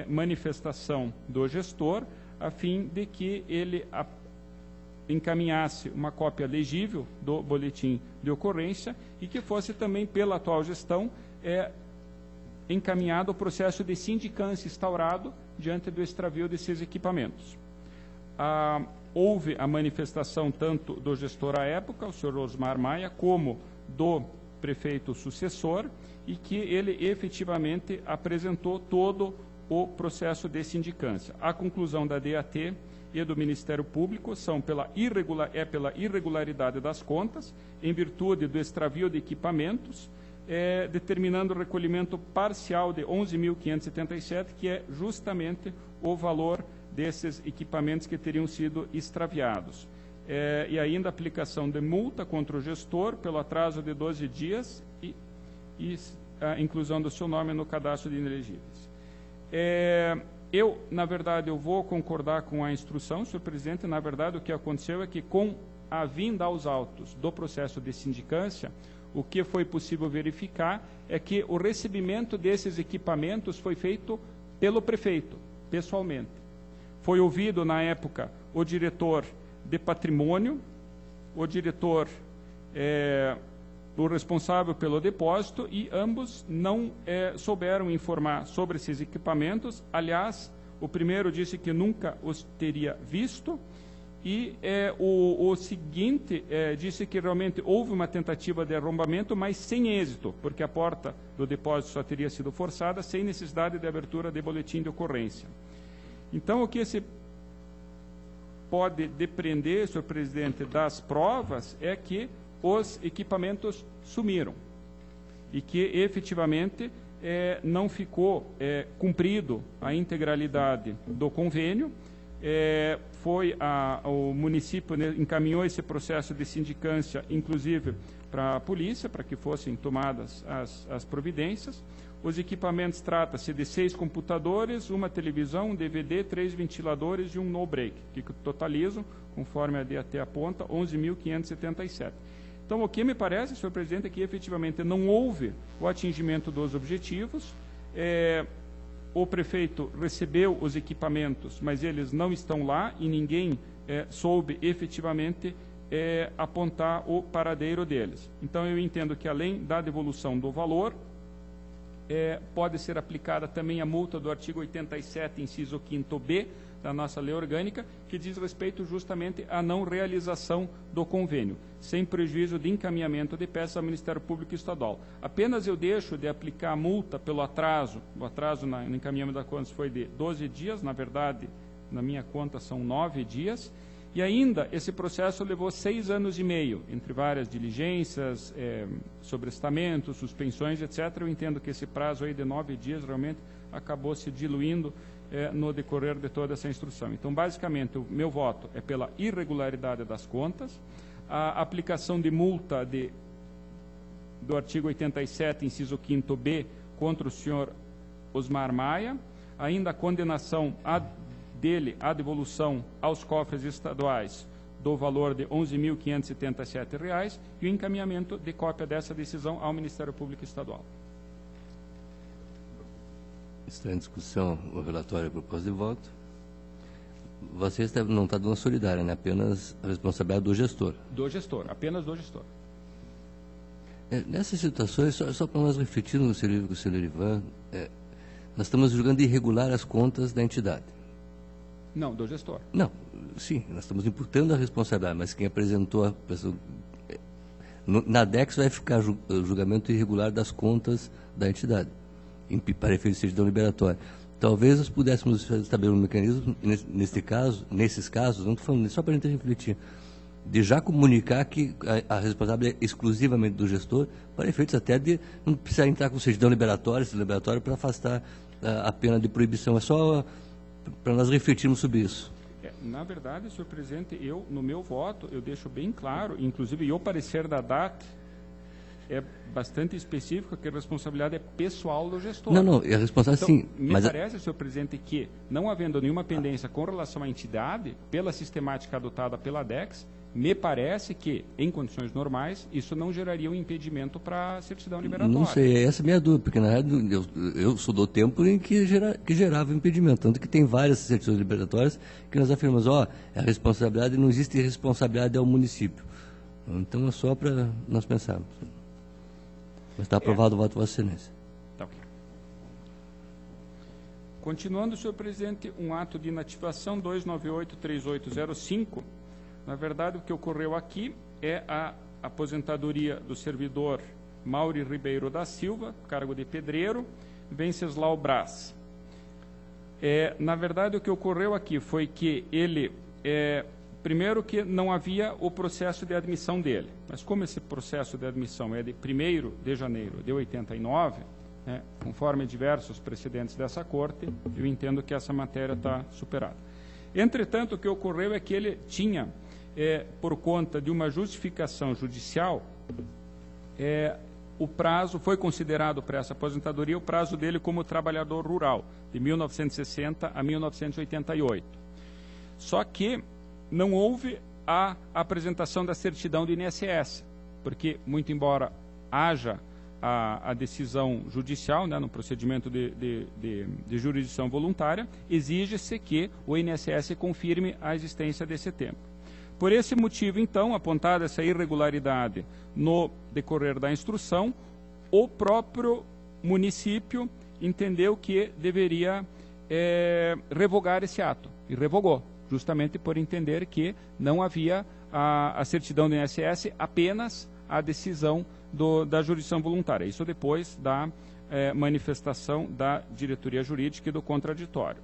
manifestação do gestor, a fim de que ele encaminhasse uma cópia legível do boletim de ocorrência e que fosse também, pela atual gestão, encaminhado o processo de sindicância instaurado diante do extravio desses equipamentos. Houve a manifestação tanto do gestor à época, o senhor Osmar Maia, como do prefeito sucessor, e que ele efetivamente apresentou todo o processo de sindicância. A conclusão da DAT e do Ministério Público são pela irregularidade das contas, em virtude do extravio de equipamentos, determinando o recolhimento parcial de 11.577, que é justamente o valor desses equipamentos que teriam sido extraviados. E ainda a aplicação de multa contra o gestor pelo atraso de 12 dias e a inclusão do seu nome no cadastro de inelegíveis. Na verdade, eu vou concordar com a instrução, senhor presidente. Na verdade, o que aconteceu é que, com a vinda aos autos do processo de sindicância, o que foi possível verificar é que o recebimento desses equipamentos foi feito pelo prefeito, pessoalmente. Foi ouvido, na época, o diretor de patrimônio, o diretor, o responsável pelo depósito, e ambos não souberam informar sobre esses equipamentos. Aliás, o primeiro disse que nunca os teria visto, e o seguinte disse que realmente houve uma tentativa de arrombamento, mas sem êxito, porque a porta do depósito só teria sido forçada, sem necessidade de abertura de boletim de ocorrência. Então, o que se pode depreender, senhor presidente, das provas é que os equipamentos sumiram e que, efetivamente, não ficou cumprido a integralidade do convênio. o município, né, encaminhou esse processo de sindicância, inclusive para a polícia, para que fossem tomadas as providências. Os equipamentos, trata-se de 6 computadores, uma televisão, um DVD, 3 ventiladores e um no-break, que totalizam, conforme a DAT aponta, 11.577. Então, o que me parece, senhor presidente, é que efetivamente não houve o atingimento dos objetivos. O prefeito recebeu os equipamentos, mas eles não estão lá e ninguém soube efetivamente apontar o paradeiro deles. Então, eu entendo que, além da devolução do valor, pode ser aplicada também a multa do artigo 87, inciso 5º-B, da nossa lei orgânica, que diz respeito justamente à não realização do convênio, sem prejuízo de encaminhamento de peças ao Ministério Público Estadual. Apenas eu deixo de aplicar a multa pelo atraso, o atraso no encaminhamento da conta foi de 12 dias, na verdade, na minha conta são 9 dias, e ainda esse processo levou 6 anos e meio, entre várias diligências, sobrestamentos, suspensões, etc. Eu entendo que esse prazo aí de 9 dias realmente acabou se diluindo no decorrer de toda essa instrução. Então, basicamente, o meu voto é pela irregularidade das contas, a aplicação de multa do artigo 87, inciso 5º-B, contra o senhor Osmar Maia, ainda a condenação dele à devolução aos cofres estaduais do valor de R$ 11.577 e o encaminhamento de cópia dessa decisão ao Ministério Público Estadual. Está em discussão o relatório a propósito de voto. Você não está dando solidária, né? Apenas a responsabilidade do gestor. Do gestor, apenas do gestor. Nessas situações, só para nós refletirmos no seu livro com o senhor Ivan, nós estamos julgando irregular as contas da entidade. Não, do gestor. Não, sim, nós estamos imputando a responsabilidade, mas quem apresentou a pessoa... Na DEX vai ficar julgamento irregular das contas da entidade, para efeito de certidão liberatória. Talvez nós pudéssemos estabelecer um mecanismo, nesses casos, não estou falando só para a gente refletir, de já comunicar que a responsabilidade é exclusivamente do gestor, para efeitos até de não precisar entrar com certidão liberatória para afastar a pena de proibição. É só para nós refletirmos sobre isso. Na verdade, senhor presidente, no meu voto, eu deixo bem claro, inclusive o parecer da DAT é bastante específico, que a responsabilidade é pessoal do gestor. Não, a responsabilidade então, sim. Me parece, senhor presidente, que não havendo nenhuma pendência com relação à entidade, pela sistemática adotada pela DEX, me parece que, em condições normais, isso não geraria um impedimento para a certidão liberatória. Não sei, essa é a minha dúvida, porque na realidade eu sou do tempo em que gerava impedimento, tanto que tem várias certidões liberatórias que nós afirmamos, a responsabilidade, não existe responsabilidade ao município. Então é só para nós pensarmos. Mas está aprovado o voto de Vossa Excelência. Tá ok. Continuando, senhor presidente, um ato de inativação 298-3805. Na verdade, o que ocorreu aqui é a aposentadoria do servidor Mauri Ribeiro da Silva, cargo de pedreiro, Venceslau Brás. Na verdade, o que ocorreu aqui foi que ele, primeiro que não havia o processo de admissão dele, mas como esse processo de admissão é de 1º de janeiro de 89, conforme diversos precedentes dessa Corte, eu entendo que essa matéria está superada. Entretanto, o que ocorreu é que ele tinha, por conta de uma justificação judicial, o prazo foi considerado para essa aposentadoria o prazo dele como trabalhador rural, de 1960 a 1988. Só que não houve a apresentação da certidão do INSS, porque, muito embora haja a decisão judicial, no procedimento de jurisdição voluntária, exige-se que o INSS confirme a existência desse tempo. Por esse motivo, então, apontada essa irregularidade no decorrer da instrução, o próprio município entendeu que deveria revogar esse ato, e revogou, justamente por entender que não havia a certidão do INSS, apenas a decisão da jurisdição voluntária. Isso depois da manifestação da diretoria jurídica e do contraditório.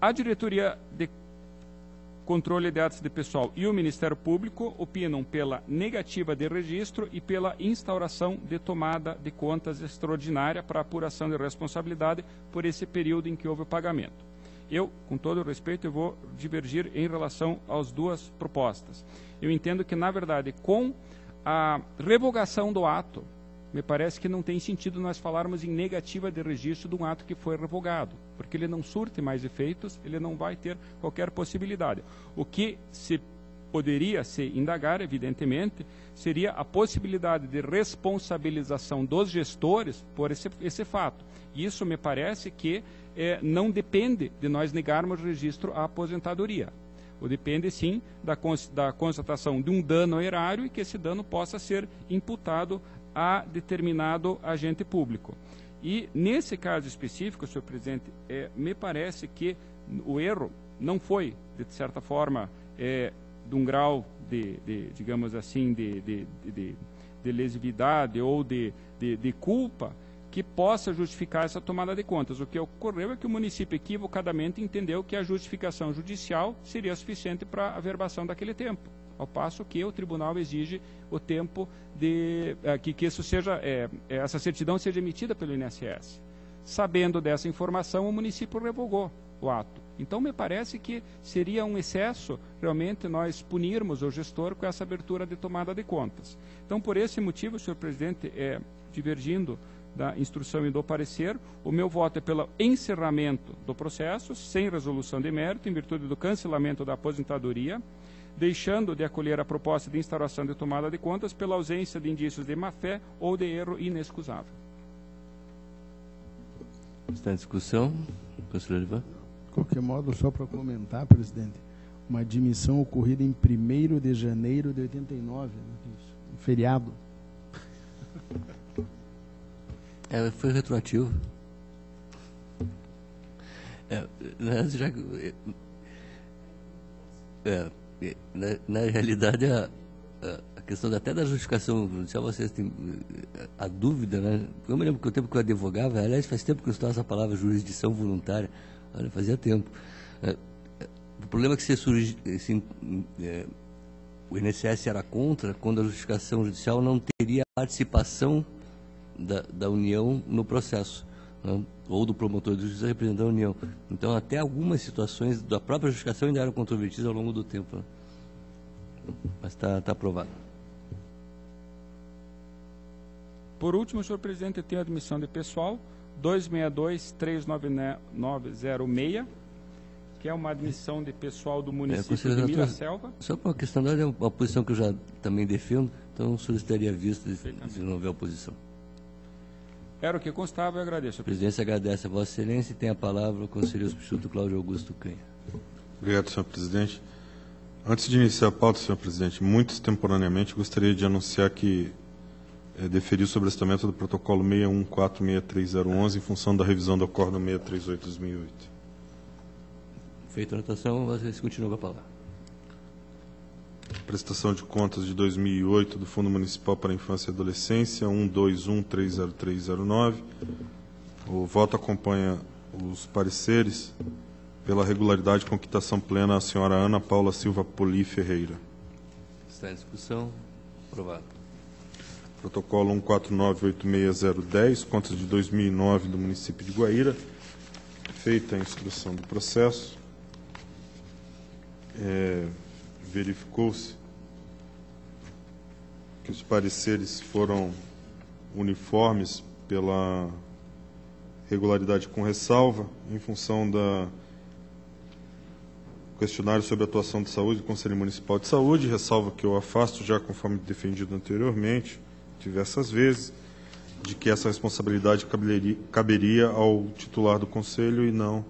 A diretoria de controle de atos de pessoal e o Ministério Público opinam pela negativa de registro e pela instauração de tomada de contas extraordinária para apuração de responsabilidade por esse período em que houve o pagamento. Eu, com todo o respeito, eu vou divergir em relação às duas propostas. Eu entendo que, na verdade, com a revogação do ato, me parece que não tem sentido nós falarmos em negativa de registro de um ato que foi revogado, porque ele não surte mais efeitos, ele não vai ter qualquer possibilidade. O que se poderia se indagar, evidentemente, seria a possibilidade de responsabilização dos gestores por esse fato. Isso me parece que não depende de nós negarmos registro à aposentadoria. Ou depende, sim, da constatação de um dano ao erário e que esse dano possa ser imputado a determinado agente público. E, nesse caso específico, senhor presidente, me parece que o erro não foi, de certa forma, de um grau digamos assim, de lesividade ou de culpa que possa justificar essa tomada de contas. O que ocorreu é que o município equivocadamente entendeu que a justificação judicial seria suficiente para a averbação daquele tempo, ao passo que o tribunal exige o tempo que isso seja, essa certidão seja emitida pelo INSS. Sabendo dessa informação, o município revogou o ato. Então, me parece que seria um excesso, realmente, nós punirmos o gestor com essa abertura de tomada de contas. Então, por esse motivo, senhor presidente, divergindo da instrução e do parecer, o meu voto é pelo encerramento do processo, sem resolução de mérito, em virtude do cancelamento da aposentadoria, deixando de acolher a proposta de instauração de tomada de contas pela ausência de indícios de má-fé ou de erro inexcusável. Está em discussão. Conselheiro Ivan. De qualquer modo, só para comentar, presidente, uma admissão ocorrida em 1º de janeiro de 89, um feriado. Foi retroativo. Na realidade, a questão até da justificação judicial, vocês têm a dúvida, né? Eu me lembro que o tempo que eu advogava, aliás, faz tempo que eu estudava essa palavra jurisdição voluntária, olha, fazia tempo. O problema é que o INSS era contra quando a justificação judicial não teria participação da União no processo, né? Ou do promotor de justiça representando a União. Então, até algumas situações da própria justificação ainda eram controvertidas ao longo do tempo, né? Mas está aprovado. Por último, senhor presidente, eu tenho a admissão de pessoal 262-39906, que é uma admissão de pessoal do município de Miraselva. Só para uma questão da é uma posição que eu já também defendo, então solicitaria a vista se não houver oposição. Era o que constava, eu agradeço. A presidência agradece a Vossa Excelência e tem a palavra o conselheiro substituto Cláudio Augusto Canha. Obrigado, senhor presidente. Antes de iniciar a pauta, senhor presidente, muito extemporaneamente, gostaria de anunciar que deferi o sobrestamento do protocolo 6146311 em função da revisão do Acórdão 638/2008. Feita a anotação, vocês continuam com a palavra. Prestação de contas de 2008 do Fundo Municipal para a Infância e Adolescência, 121-30309. O voto acompanha os pareceres pela regularidade com quitação plena a senhora Ana Paula Silva Poli Ferreira. Está em discussão. Aprovado. Protocolo 1498610, contas de 2009 do município de Guaíra. Feita a instrução do processo. Verificou-se que os pareceres foram uniformes pela regularidade com ressalva, em função da questionário sobre a atuação de saúde do Conselho Municipal de Saúde, ressalva que eu afasto já conforme defendido anteriormente, diversas vezes, de que essa responsabilidade caberia ao titular do Conselho e não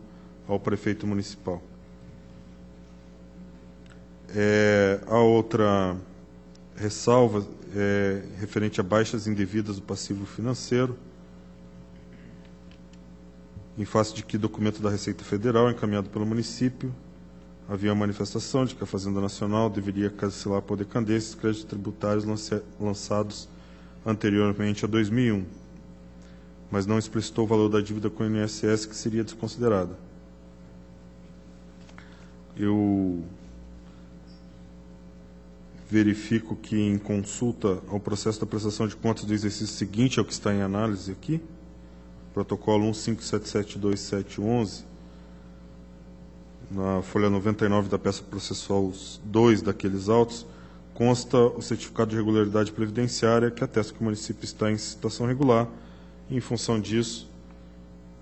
ao prefeito municipal. A outra ressalva é referente a baixas indevidas do passivo financeiro, em face de que documento da Receita Federal encaminhado pelo município havia a manifestação de que a Fazenda Nacional deveria cancelar por decadência os créditos tributários lançados anteriormente a 2001, mas não explicitou o valor da dívida com o INSS que seria desconsiderada. Eu verifico que, em consulta ao processo da prestação de contas do exercício seguinte ao que está em análise aqui, protocolo 1577211, na folha 99 da peça processual 2 daqueles autos, consta o certificado de regularidade previdenciária que atesta que o município está em situação regular e, em função disso,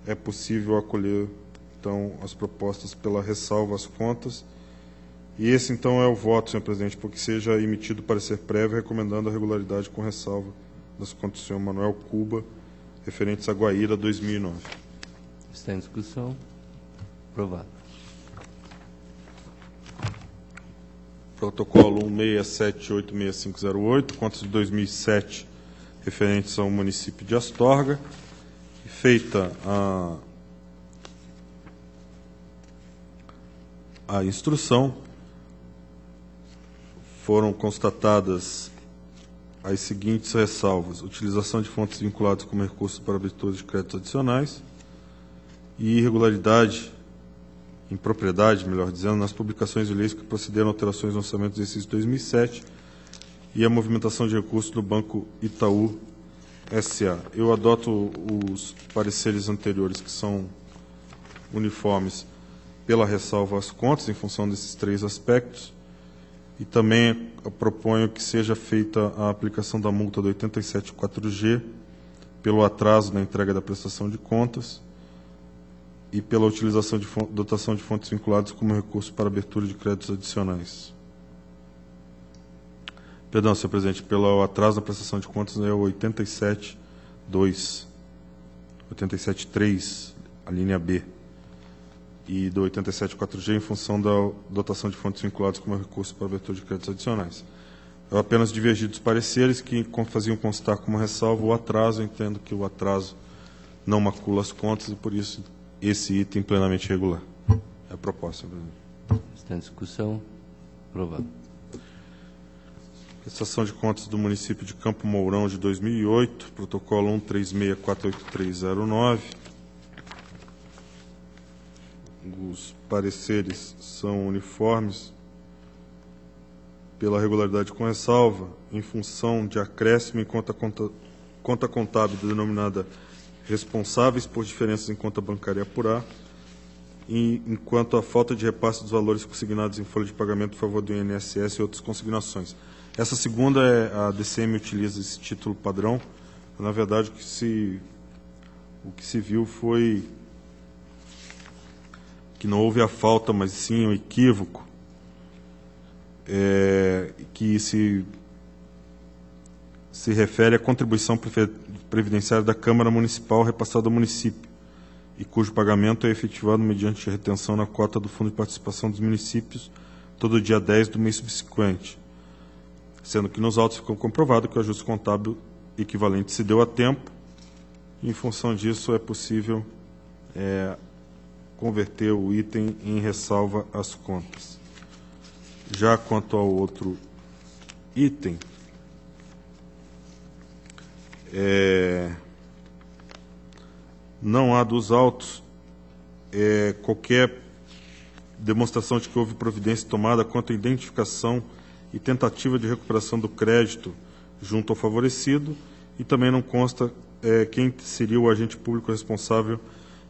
é possível acolher, então, as propostas pela ressalva às contas. E esse, então, é o voto, senhor presidente, porque seja emitido parecer prévio recomendando a regularidade com ressalva das contas do senhor Manuel Cuba, referentes a Guaíra 2009. Está em discussão. Aprovado. Protocolo 1678508, contas de 2007, referentes ao município de Astorga. Feita a instrução, foram constatadas as seguintes ressalvas: utilização de fontes vinculadas como recurso para abertura de créditos adicionais e irregularidade, impropriedade, melhor dizendo, nas publicações de leis que procederam a alterações no orçamento do exercício de 2007 e a movimentação de recursos do Banco Itaú S.A. Eu adoto os pareceres anteriores, que são uniformes, pela ressalva às contas, em função desses três aspectos, e também proponho que seja feita a aplicação da multa do 87.4G pelo atraso na entrega da prestação de contas e pela utilização de dotação de fontes vinculadas como recurso para abertura de créditos adicionais. Perdão, senhor presidente, pelo atraso na prestação de contas é o 87.2, 87.3, a linha B, e do 87.4G em função da dotação de fontes vinculadas como recurso para abertura de créditos adicionais. Eu apenas divergi dos pareceres que faziam constar como ressalva o atraso. Eu entendo que o atraso não macula as contas e, por isso, esse item plenamente regular. É a proposta, senhor presidente. Está em discussão. Aprovado. Prestação de contas do município de Campo Mourão de 2008, protocolo 136.48309. Os pareceres são uniformes pela regularidade com ressalva, em função de acréscimo em conta contábil denominada responsáveis por diferenças em conta bancária a apurar, e enquanto a falta de repasse dos valores consignados em folha de pagamento a favor do INSS e outras consignações. Essa segunda, a DCM utiliza esse título padrão. Na verdade, o que se viu foi que não houve a falta, mas sim um equívoco, que se refere à contribuição previdenciária da Câmara Municipal repassada ao município, e cujo pagamento é efetivado mediante retenção na cota do Fundo de Participação dos Municípios todo dia 10 do mês subsequente, sendo que nos autos ficou comprovado que o ajuste contábil equivalente se deu a tempo, e, em função disso, é possível converter o item em ressalva às contas. Já quanto ao outro item, não há dos autos qualquer demonstração de que houve providência tomada quanto à identificação e tentativa de recuperação do crédito junto ao favorecido, e também não consta quem seria o agente público responsável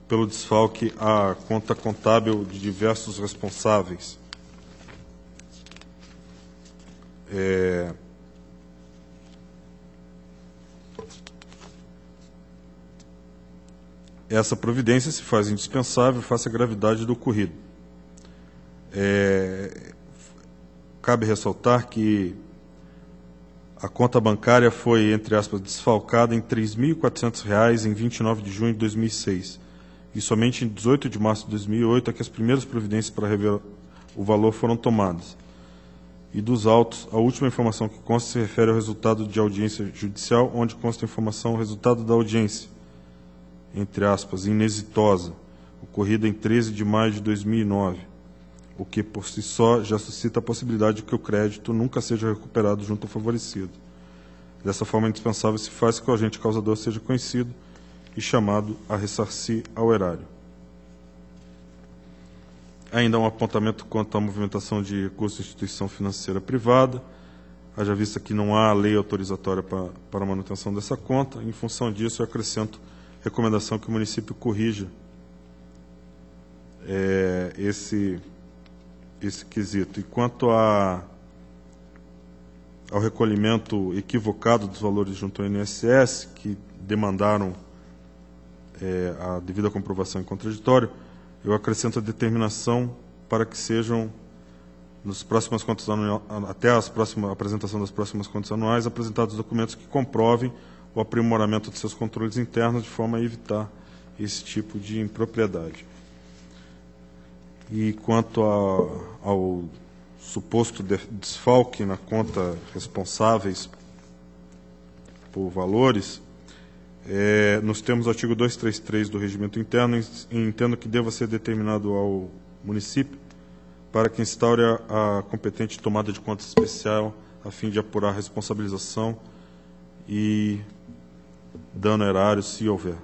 pelo desfalque à conta contábil de diversos responsáveis. Essa providência se faz indispensável face à gravidade do ocorrido. Cabe ressaltar que a conta bancária foi, entre aspas, desfalcada em R$ 3.400 em 29 de junho de 2006. E somente em 18 de março de 2008 é que as primeiras providências para rever o valor foram tomadas. E dos autos, a última informação que consta se refere ao resultado de audiência judicial, onde consta a informação resultado da audiência, entre aspas, inexitosa, ocorrida em 13 de maio de 2009, o que por si só já suscita a possibilidade de que o crédito nunca seja recuperado junto ao favorecido. Dessa forma, indispensável se faz que o agente causador seja conhecido e chamado a ressarcir ao erário. Ainda um apontamento quanto à movimentação de recursos de instituição financeira privada, haja vista que não há lei autorizatória para a manutenção dessa conta. Em função disso, eu acrescento recomendação que o município corrija esse quesito. E quanto ao recolhimento equivocado dos valores junto ao INSS, que demandaram a devida comprovação em contraditório, eu acrescento a determinação para que sejam, nas próximas contas anuais, até a apresentação das próximas contas anuais, apresentados documentos que comprovem o aprimoramento de seus controles internos, de forma a evitar esse tipo de impropriedade. E quanto ao suposto desfalque na conta responsáveis por valores, nos termos do artigo 233 do Regimento Interno, entendo que deva ser determinado ao município para que instaure a competente tomada de conta especial a fim de apurar a responsabilização e dano erário, se houver.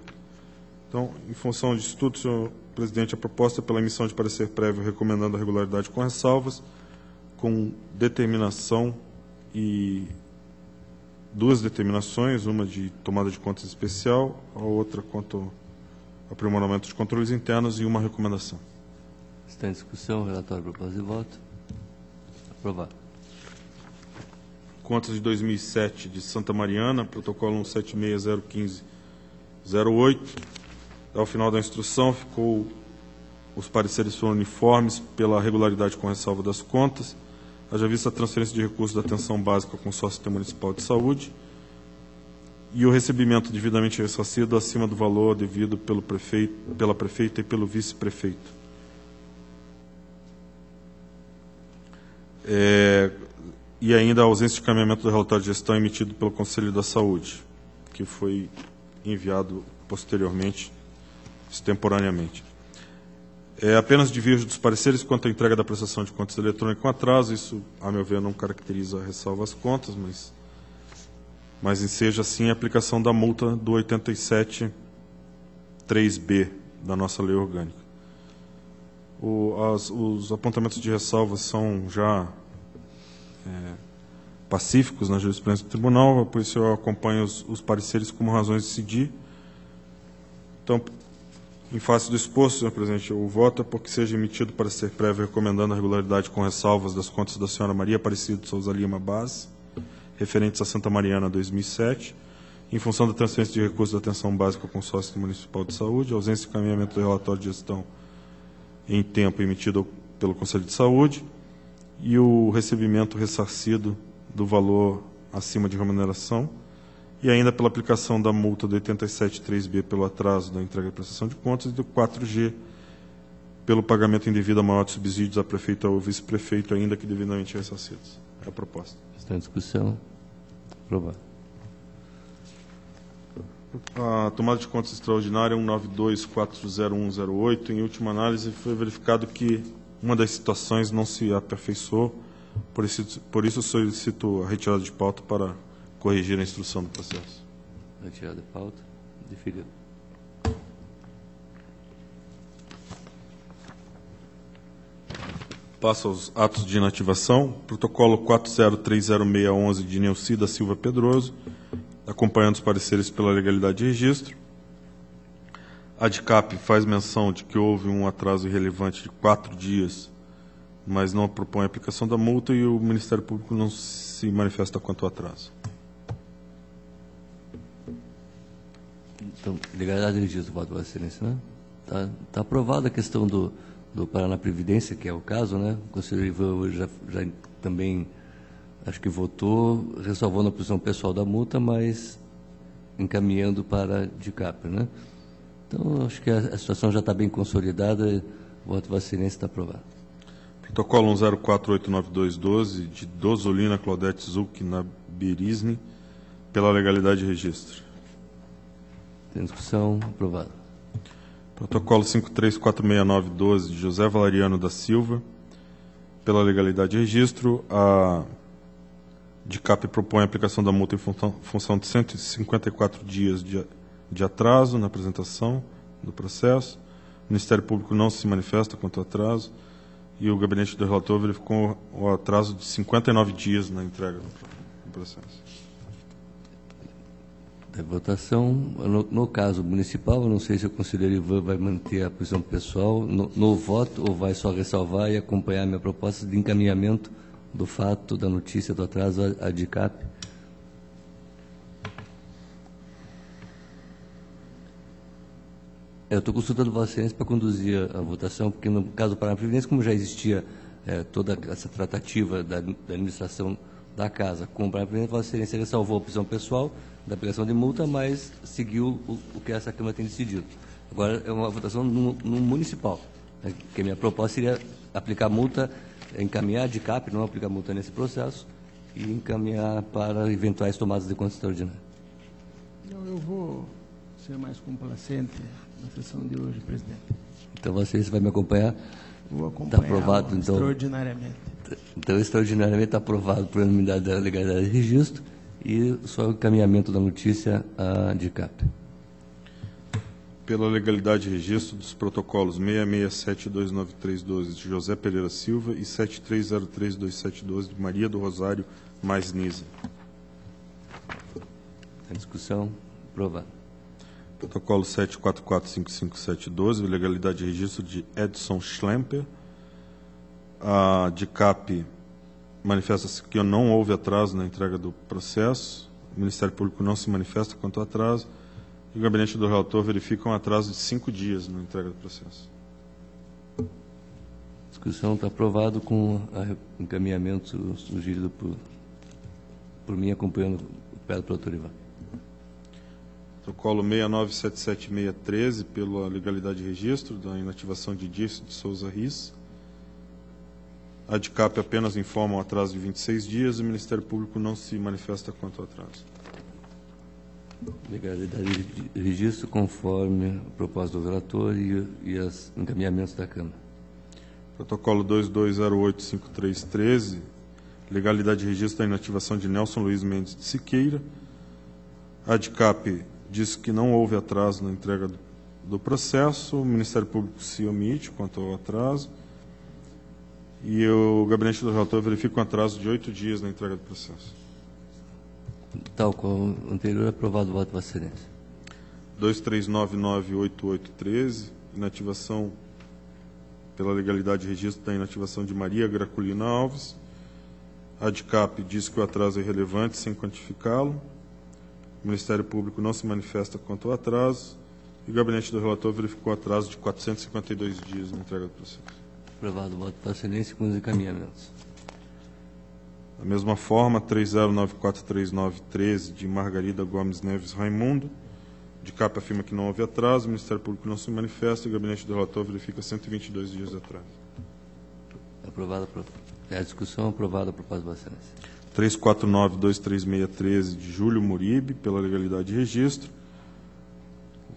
Então, em função disso tudo, senhor presidente, a proposta é pela emissão de parecer prévio recomendando a regularidade com ressalvas, com determinação e duas determinações, uma de tomada de contas especial, a outra quanto ao aprimoramento de controles internos e uma recomendação. Está em discussão, relatório, proposta de voto. Aprovado. Contas de 2007 de Santa Mariana, protocolo 176.015.08. Ao final da instrução, os pareceres foram uniformes pela regularidade com ressalva das contas, haja vista a transferência de recursos da atenção básica ao consórcio municipal de saúde e o recebimento devidamente ressarcido acima do valor devido pela prefeita e pelo vice-prefeito. E ainda a ausência de caminhamento do relatório de gestão emitido pelo Conselho da Saúde, que foi enviado posteriormente, extemporaneamente. Apenas divirjo dos pareceres quanto à entrega da prestação de contas eletrônicas com atraso. Isso, a meu ver, não caracteriza a ressalva às contas, mas enseja, assim, a aplicação da multa do 87.3b da nossa lei orgânica. Os apontamentos de ressalva são já pacíficos na jurisprudência do tribunal, por isso eu acompanho os pareceres como razões de decidir. Então, em face do exposto, senhor presidente, o voto é porque seja emitido parecer prévio recomendando a regularidade com ressalvas das contas da senhora Maria Aparecida de Souza Lima Base, referentes a Santa Mariana 2007, em função da transferência de recursos da atenção básica ao consórcio municipal de saúde, ausência de caminhamento do relatório de gestão em tempo emitido pelo Conselho de Saúde e o recebimento ressarcido do valor acima de remuneração, e ainda pela aplicação da multa do 87.3b pelo atraso da entrega e prestação de contas e do 4G pelo pagamento indevido a maior de subsídios a prefeito ou vice-prefeito, ainda que devidamente ressarcidos. É a proposta. Está em discussão. Aprovado. A tomada de contas extraordinária 192.40108, em última análise, foi verificado que uma das situações não se aperfeiçoou, por isso solicito a retirada de pauta para corrigir a instrução do processo. Retirada de pauta. Deferido. Passo aos atos de inativação. Protocolo 40306111 de Neuci da Silva Pedroso, acompanhando os pareceres pela legalidade de registro. A ADCAP faz menção de que houve um atraso irrelevante de 4 dias, mas não propõe a aplicação da multa, e o Ministério Público não se manifesta quanto ao atraso. Então, legalidade de registro, voto, Vossa Excelência, né? Está aprovada a questão do Paraná Previdência, que é o caso, né? O conselheiro Ivan já também, acho que votou, ressalvando a posição pessoal da multa, mas encaminhando para a DICAP, né? Então, acho que a situação já está bem consolidada, o voto, Vossa Excelência, está aprovado. Protocolo 104.89212, de Dozolina Claudete Zuc na Birisne, pela legalidade de registro. Tem discussão, aprovado. Protocolo 53.46912, de José Valeriano da Silva, pela legalidade de registro. A DICAP propõe a aplicação da multa em função de 154 dias de atraso na apresentação do processo. O Ministério Público não se manifesta quanto ao atraso, e o gabinete do relator verificou o atraso de 59 dias na entrega do processo. Da votação, no caso municipal, eu não sei se o conselheiro Ivan vai manter a posição pessoal no voto ou vai só ressalvar e acompanhar a minha proposta de encaminhamento do fato da notícia do atraso à DICAP. Eu estou consultando Vossa Excelência para conduzir a votação, porque no caso do Paraná Previdência, como já existia toda essa tratativa da administração da casa com o Paraná Previdência, Vossa Excelência ressalvou a opção pessoal da aplicação de multa, mas seguiu o que essa Câmara tem decidido. Agora é uma votação no municipal, né, que a minha proposta seria aplicar multa, encaminhar a DICAP, não aplicar multa nesse processo, e encaminhar para eventuais tomadas de conta extraordinária. Eu vou ser mais complacente na sessão de hoje, presidente. Então, você vai me acompanhar? Vou acompanhar. Está aprovado, então. Extraordinariamente. Então, extraordinariamente está aprovado por unanimidade da legalidade de registro e só o encaminhamento da notícia à DICAP. Pela legalidade de registro dos protocolos 667-29312 de José Pereira Silva e 73032712 de Maria do Rosário mais Nisa. A discussão, aprovado. Protocolo 7445572, legalidade de registro de Edson Schlemper. A DICAP manifesta-se que não houve atraso na entrega do processo. O Ministério Público não se manifesta quanto ao atraso. E o gabinete do relator verifica um atraso de 5 dias na entrega do processo. A discussão está aprovado com o encaminhamento sugerido por mim, acompanhando o pé do doutor Ivan. Protocolo 6977613, pela legalidade de registro da inativação de Dirce de Souza Riz. A DICAP apenas informa um atraso de 26 dias e o Ministério Público não se manifesta quanto ao atraso. Legalidade de registro conforme a proposta do relator e os encaminhamentos da Câmara. Protocolo 22085313, legalidade de registro da inativação de Nelson Luiz Mendes de Siqueira. A DICAP diz que não houve atraso na entrega do processo, o Ministério Público se omite quanto ao atraso e o gabinete do relator verifica um atraso de 8 dias na entrega do processo. Tal qual o anterior, aprovado o voto de Vossa Excelência. 23998813, inativação pela legalidade de registro da inativação de Maria Graculina Alves. A DICAP diz que o atraso é irrelevante sem quantificá-lo. O Ministério Público não se manifesta quanto ao atraso e o gabinete do relator verificou atraso de 452 dias na entrega do processo. Aprovado o voto de Vossa Excelência com os encaminhamentos. Da mesma forma, 30943913, de Margarida Gomes Neves Raimundo. DICAP afirma que não houve atraso, o Ministério Público não se manifesta e o gabinete do relator verifica 122 dias de atraso. Aprovado. A discussão aprovada por proposta de Vossa Excelência. 34923613, de Júlio Muribe, pela legalidade de registro.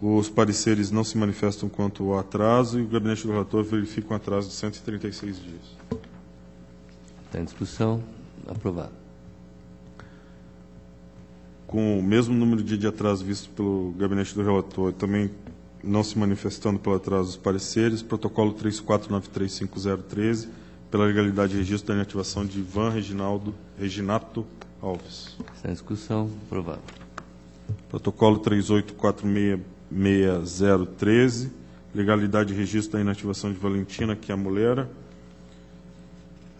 Os pareceres não se manifestam quanto ao atraso e o gabinete do relator verifica um atraso de 136 dias. Está em discussão. Aprovado. Com o mesmo número de dia de atraso visto pelo gabinete do relator, também não se manifestando pelo atraso dos pareceres, protocolo 34935013, pela legalidade de registro da inativação de Ivan Reginato Alves. Está em discussão. Aprovado. Protocolo 38466013, legalidade de registro da inativação de Valentina Chiamulera.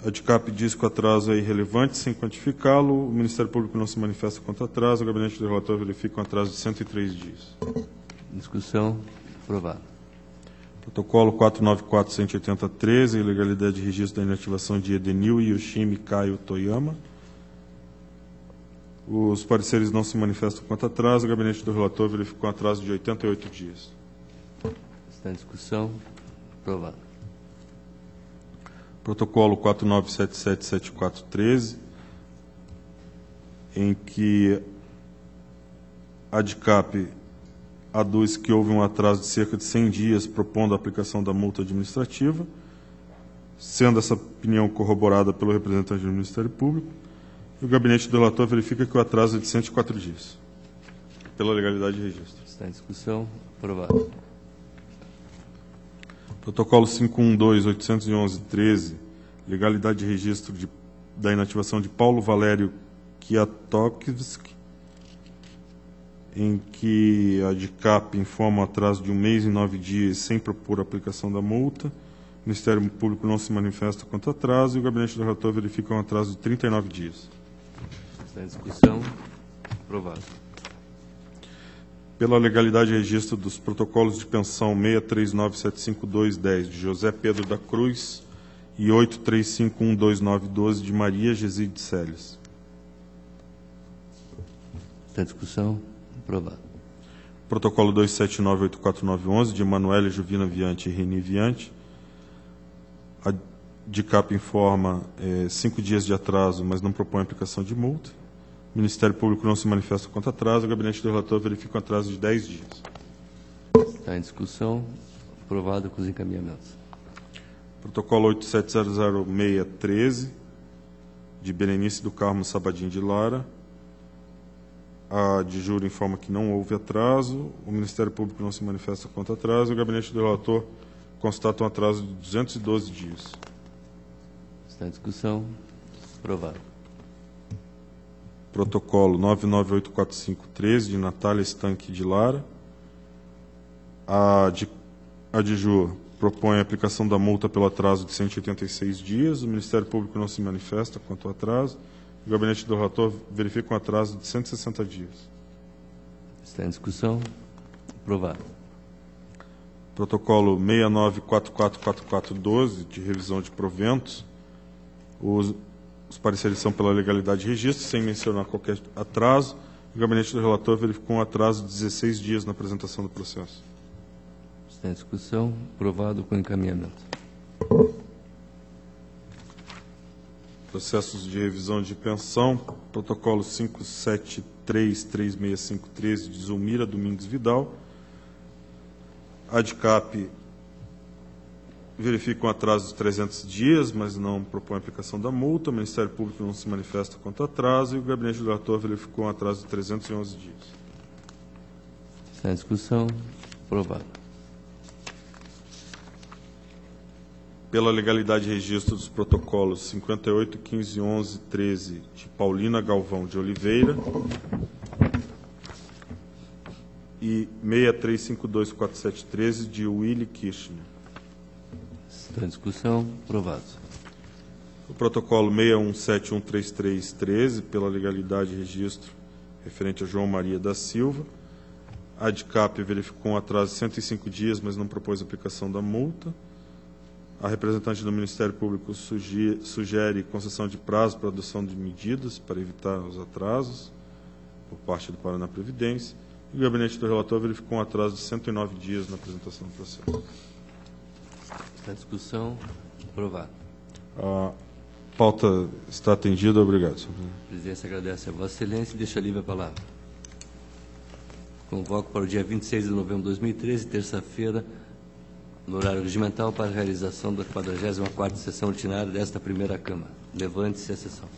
A DICAP diz que o atraso é irrelevante, sem quantificá-lo. O Ministério Público não se manifesta quanto ao atraso. O gabinete do relator verifica um atraso de 103 dias. Discussão. Aprovado. Protocolo 49418013, ilegalidade de registro da inativação de Edenil Yoshimi Caio Toyama. Os pareceres não se manifestam quanto ao atraso. O gabinete do relator verificou um atraso de 88 dias. Está em discussão. Aprovado. Protocolo 49777413, em que a DICAP aduz que houve um atraso de cerca de 100 dias propondo a aplicação da multa administrativa, sendo essa opinião corroborada pelo representante do Ministério Público, e o gabinete do relator verifica que o atraso é de 104 dias, pela legalidade de registro. Está em discussão. Aprovado. Protocolo 51281113, legalidade de registro da inativação de Paulo Valério Kiatowski em que a DICAP informa o atraso de 1 mês e 9 dias sem propor a aplicação da multa. O Ministério Público não se manifesta quanto ao atraso e o gabinete do relator verifica um atraso de 39 dias. Está em discussão. Aprovado. Pela legalidade e registro dos protocolos de pensão 639752210 de José Pedro da Cruz e 83512912 de Maria Geside Celes. Está em discussão. Aprovado. Protocolo 2798491 de Emanuele Juvina Viante e Reni Viante. A DICAP informa 5 dias de atraso, mas não propõe aplicação de multa. O Ministério Público não se manifesta quanto atraso. O gabinete do relator verifica um atraso de 10 dias. Está em discussão. Aprovado com os encaminhamentos. Protocolo 87000613 de Berenice do Carmo Sabadim de Lara. A de júri informa que não houve atraso. O Ministério Público não se manifesta quanto atraso. O gabinete do relator constata um atraso de 212 dias. Está em discussão. Aprovado. Protocolo 998453 de Natália Estanque de Lara. A de júri propõe a aplicação da multa pelo atraso de 186 dias. O Ministério Público não se manifesta quanto ao atraso. O gabinete do relator verifica um atraso de 160 dias. Está em discussão. Aprovado. Protocolo 69444412 de revisão de proventos. Os pareceres são pela legalidade de registro, sem mencionar qualquer atraso. O gabinete do relator verificou um atraso de 16 dias na apresentação do processo. Está em discussão. Aprovado com encaminhamento. Processos de revisão de pensão. Protocolo 5733653 de Zulmira Domingues Vidal. A DICAP verifica um atraso de 300 dias, mas não propõe a aplicação da multa. O Ministério Público não se manifesta quanto ao atraso e o gabinete do relator verificou um atraso de 311 dias. Está em discussão. Aprovado. Pela legalidade e registro dos protocolos 58, 15, 11, 13 de Paulina Galvão de Oliveira e 63524713 de Willy Kirchner. Está em discussão. Aprovado. O protocolo 61713313, pela legalidade e registro referente a João Maria da Silva. A DICAP verificou um atraso de 105 dias, mas não propôs a aplicação da multa. A representante do Ministério Público sugere concessão de prazo para adoção de medidas para evitar os atrasos por parte do Paraná Previdência. E o gabinete do relator verificou um atraso de 109 dias na apresentação do processo. Está em discussão. Aprovado. A pauta está atendida. Obrigado, senhor presidente. A presidência agradece a Vossa Excelência e deixa livre a palavra. Convoco para o dia 26 de novembro de 2013, terça-feira, no horário regimental, para a realização da 44ª sessão ordinária desta primeira Câmara. Levante-se a sessão.